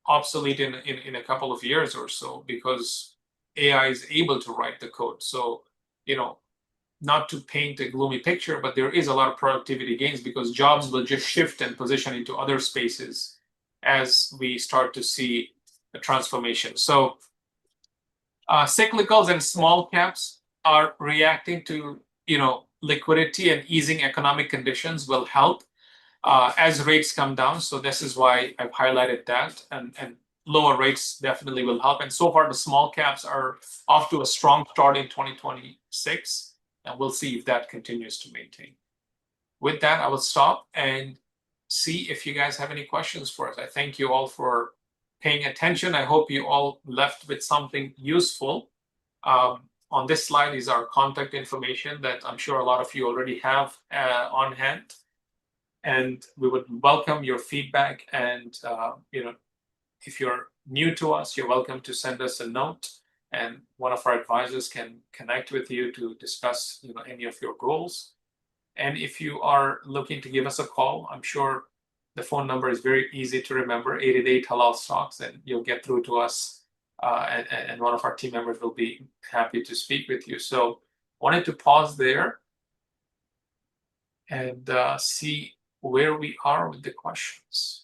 A: obsolete in a couple of years or so, because AI is able to write the code. So, not to paint a gloomy picture, but there is a lot of productivity gains because jobs will just shift and position into other spaces as we start to see a transformation. So cyclicals and small caps are reacting to, liquidity, and easing economic conditions will help as rates come down. So this is why I've highlighted that, and lower rates definitely will help. And so far, the small caps are off to a strong start in 2026, and we'll see if that continues to maintain. With that, I will stop and see if you guys have any questions for us. I thank you all for paying attention. I hope you all left with something useful. On this slide is our contact information that I'm sure a lot of you already have on hand. And we would welcome your feedback. And, if you're new to us, you're welcome to send us a note, and one of our advisors can connect with you to discuss, any of your goals. And if you are looking to give us a call, I'm sure the phone number is very easy to remember, 888 Halal Stocks, and you'll get through to us, and one of our team members will be happy to speak with you. So wanted to pause there and see where we are with the questions.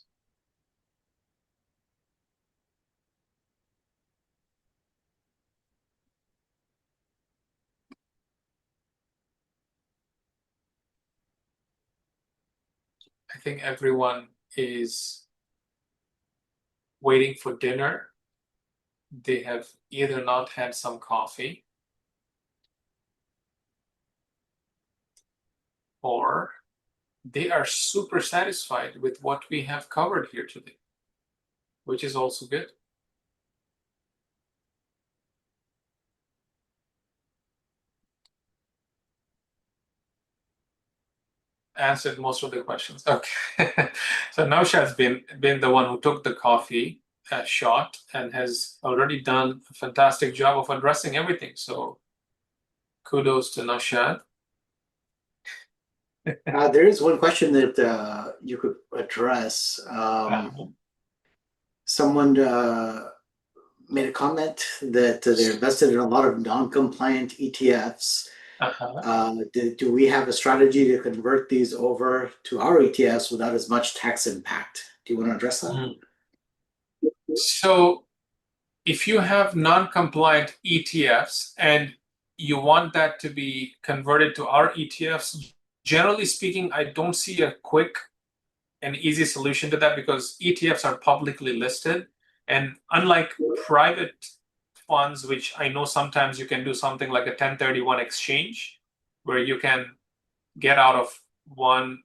A: I think everyone is waiting for dinner. They have either not had some coffee, or they are super satisfied with what we have covered here today, which is also good. answered most of the questions. Okay. So Naushad's been the one who took the coffee shot and has already done a fantastic job of addressing everything. So kudos to Naushad.
B: There is one question that you could address. Someone made a comment that they're invested in a lot of non-compliant ETFs. Do we have a strategy to convert these over to our ETFs without as much tax impact? Do you want to address that?
A: So if you have non-compliant ETFs and you want that to be converted to our ETFs, generally speaking, I don't see a quick and easy solution to that because ETFs are publicly listed. And unlike private funds, which I know sometimes you can do something like a 1031 exchange, where you can get out of one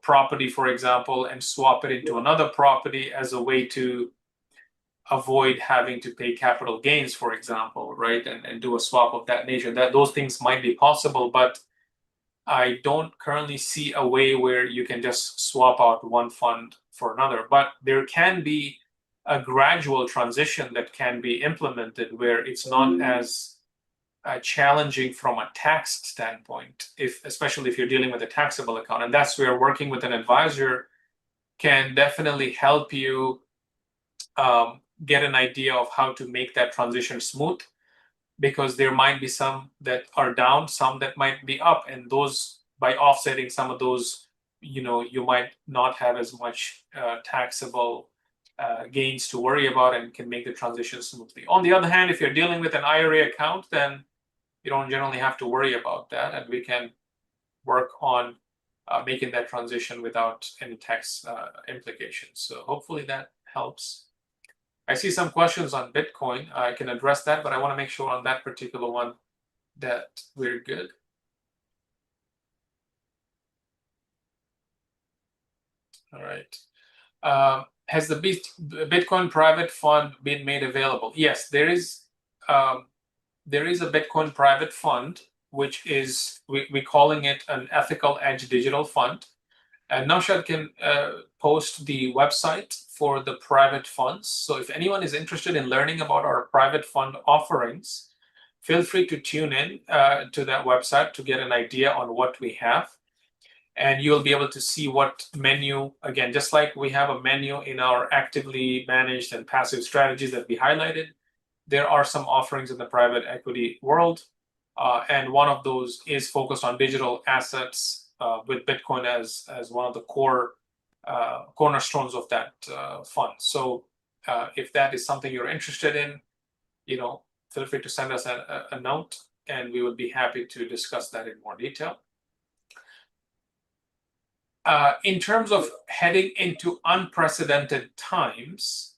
A: property, for example, and swap it into another property as a way to avoid having to pay capital gains, for example, right? And do a swap of that nature. That those things might be possible, but I don't currently see a way where you can just swap out one fund for another. But there can be a gradual transition that can be implemented where it's not as challenging from a tax standpoint, especially if you're dealing with a taxable account. And that's where working with an advisor can definitely help you get an idea of how to make that transition smooth, because there might be some that are down, some that might be up, and those, by offsetting some of those, you might not have as much taxable gains to worry about and can make the transition smoothly. On the other hand, if you're dealing with an IRA account, then you don't generally have to worry about that, and we can work on making that transition without any tax implications. So hopefully that helps. I see some questions on Bitcoin. I can address that, but I want to make sure on that particular one that we're good. All right. Has the Bitcoin private fund been made available? Yes, there is a Bitcoin private fund, which is, we're calling it an Ethical Edge Digital Fund. And Naushad can post the website for the private funds. So if anyone is interested in learning about our private fund offerings, feel free to tune in to that website to get an idea on what we have. And you'll be able to see what menu, again, just like we have a menu in our actively managed and passive strategies that we highlighted, there are some offerings in the private equity world. And one of those is focused on digital assets with Bitcoin as one of the core cornerstones of that fund. So if that is something you're interested in, feel free to send us a note, and we would be happy to discuss that in more detail. In terms of heading into unprecedented times,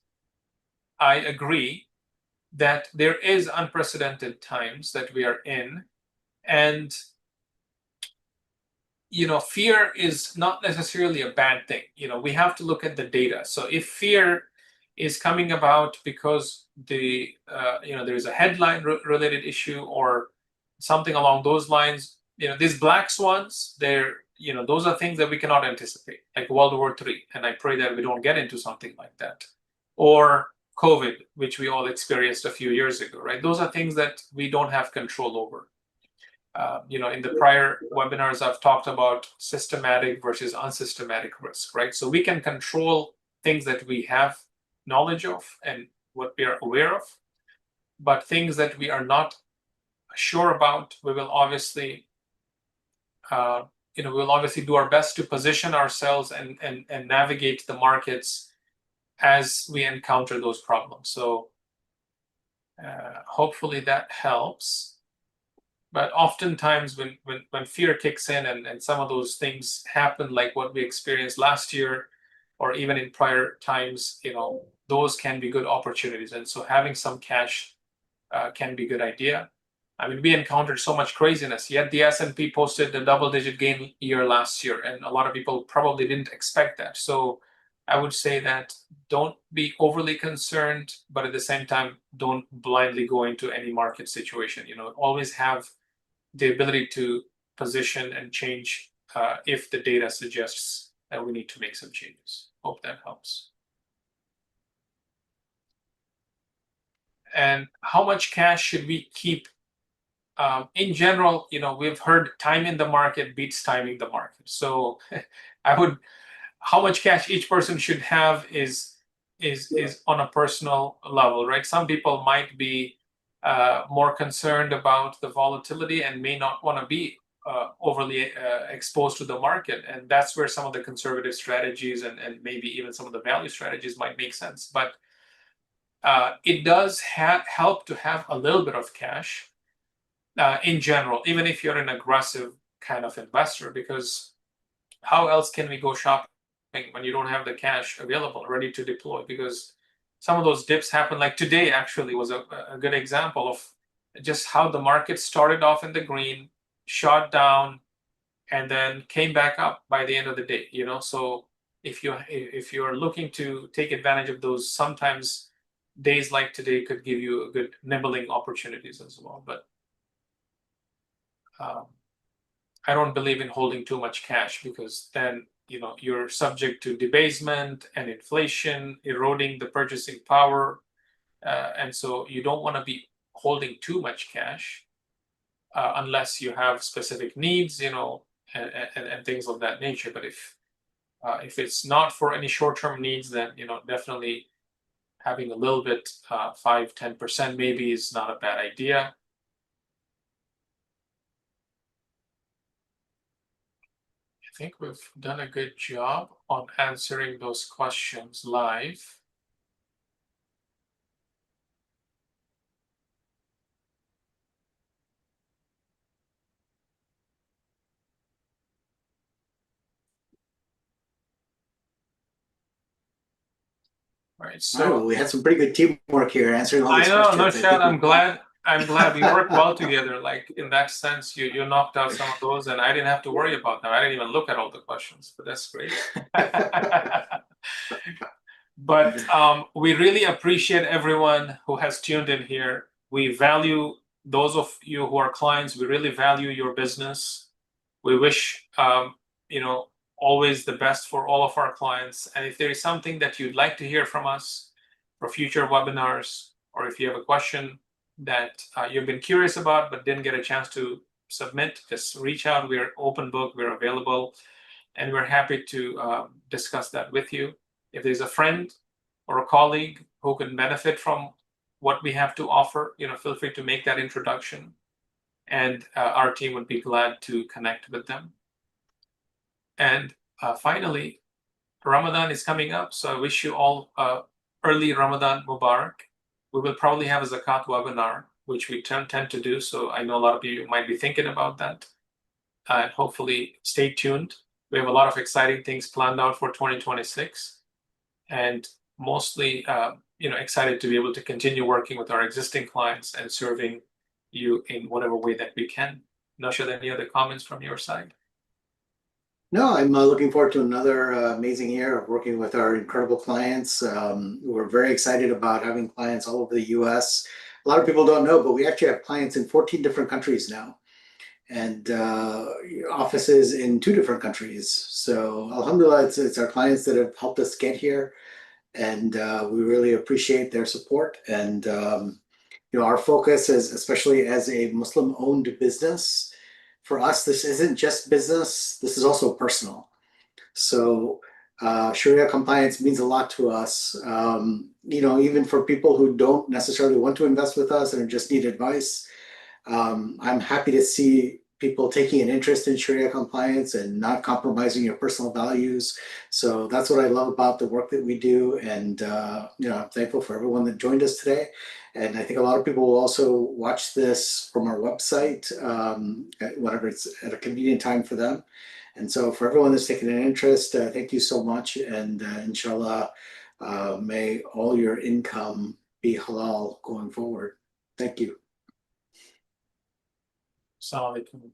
A: I agree that there is unprecedented times that we are in, and fear is not necessarily a bad thing. We have to look at the data. So if fear is coming about because there's a headline related issue or something along those lines, these black swans, those are things that we cannot anticipate, like World War III, and I pray that we don't get into something like that, or COVID, which we all experienced a few years ago, right? Those are things that we don't have control over. In the prior webinars, I've talked about systematic versus unsystematic risk, right? So we can control things that we have knowledge of and what we are aware of, but things that we are not sure about, we will obviously, we'll obviously do our best to position ourselves and navigate the markets as we encounter those problems. So hopefully that helps. But oftentimes when fear kicks in and some of those things happen, like what we experienced last year, or even in prior times, those can be good opportunities. And so having some cash can be a good idea. I mean, we encountered so much craziness, yet the S&P posted a double-digit gain year last year, and a lot of people probably didn't expect that. So I would say that don't be overly concerned, but at the same time, don't blindly go into any market situation. Always have the ability to position and change if the data suggests that we need to make some changes. Hope that helps. And how much cash should we keep? In general, we've heard time in the market beats timing the market. So how much cash each person should have is on a personal level, right? Some people might be more concerned about the volatility and may not want to be overly exposed to the market. And that's where some of the conservative strategies and maybe even some of the value strategies might make sense. But it does help to have a little bit of cash in general, even if you're an aggressive kind of investor, because how else can we go shopping when you don't have the cash available, ready to deploy? Because some of those dips happen, like today actually was a good example of just how the market started off in the green, shot down, and then came back up by the end of the day. So if you're looking to take advantage of those, sometimes days like today could give you a good nibbling opportunities as well. But I don't believe in holding too much cash, because then you're subject to debasement and inflation eroding the purchasing power, and so you don't want to be holding too much cash unless you have specific needs, and things of that nature. But if it's not for any short-term needs, then definitely having a little bit, 5-10% maybe, is not a bad idea. I think we've done a good job on answering those questions live. All right, so
B: we had some pretty good teamwork here answering all these questions.
A: Naushad, I'm glad we worked well together. Like, in that sense, you knocked out some of those, and I didn't have to worry about them. I didn't even look at all the questions, but that's great. But we really appreciate everyone who has tuned in here. We value those of you who are clients. We really value your business. We wish always the best for all of our clients. And if there is something that you'd like to hear from us for future webinars, or if you have a question that you've been curious about but didn't get a chance to submit, just reach out. We're open book, we're available, and we're happy to discuss that with you. If there's a friend or a colleague who can benefit from what we have to offer, feel free to make that introduction, and our team would be glad to connect with them. And finally, Ramadan is coming up, so I wish you all early Ramadan Mubarak. We will probably have a Zakat webinar, which we tend to do, so I know a lot of you might be thinking about that. And hopefully stay tuned. We have a lot of exciting things planned out for 2026, and mostly excited to be able to continue working with our existing clients and serving you in whatever way that we can. Naushad, any other comments from your side?
B: No, I'm looking forward to another amazing year of working with our incredible clients. We're very excited about having clients all over the US. A lot of people don't know, but we actually have clients in 14 different countries now, and offices in 2 different countries. So alhamdulillah, it's our clients that have helped us get here, and we really appreciate their support. And our focus is, especially as a Muslim-owned business, for us, this isn't just business, this is also personal. So Sharia compliance means a lot to us. Even for people who don't necessarily want to invest with us and just need advice, I'm happy to see people taking an interest in Sharia compliance and not compromising your personal values. So that's what I love about the work that we do. And I'm thankful for everyone that joined us today. And I think a lot of people will also watch this from our website, whenever it's at a convenient time for them. And so for everyone that's taken an interest, thank you so much. And inshallah, may all your income be halal going forward. Thank you.
A: Assalamu alaikum.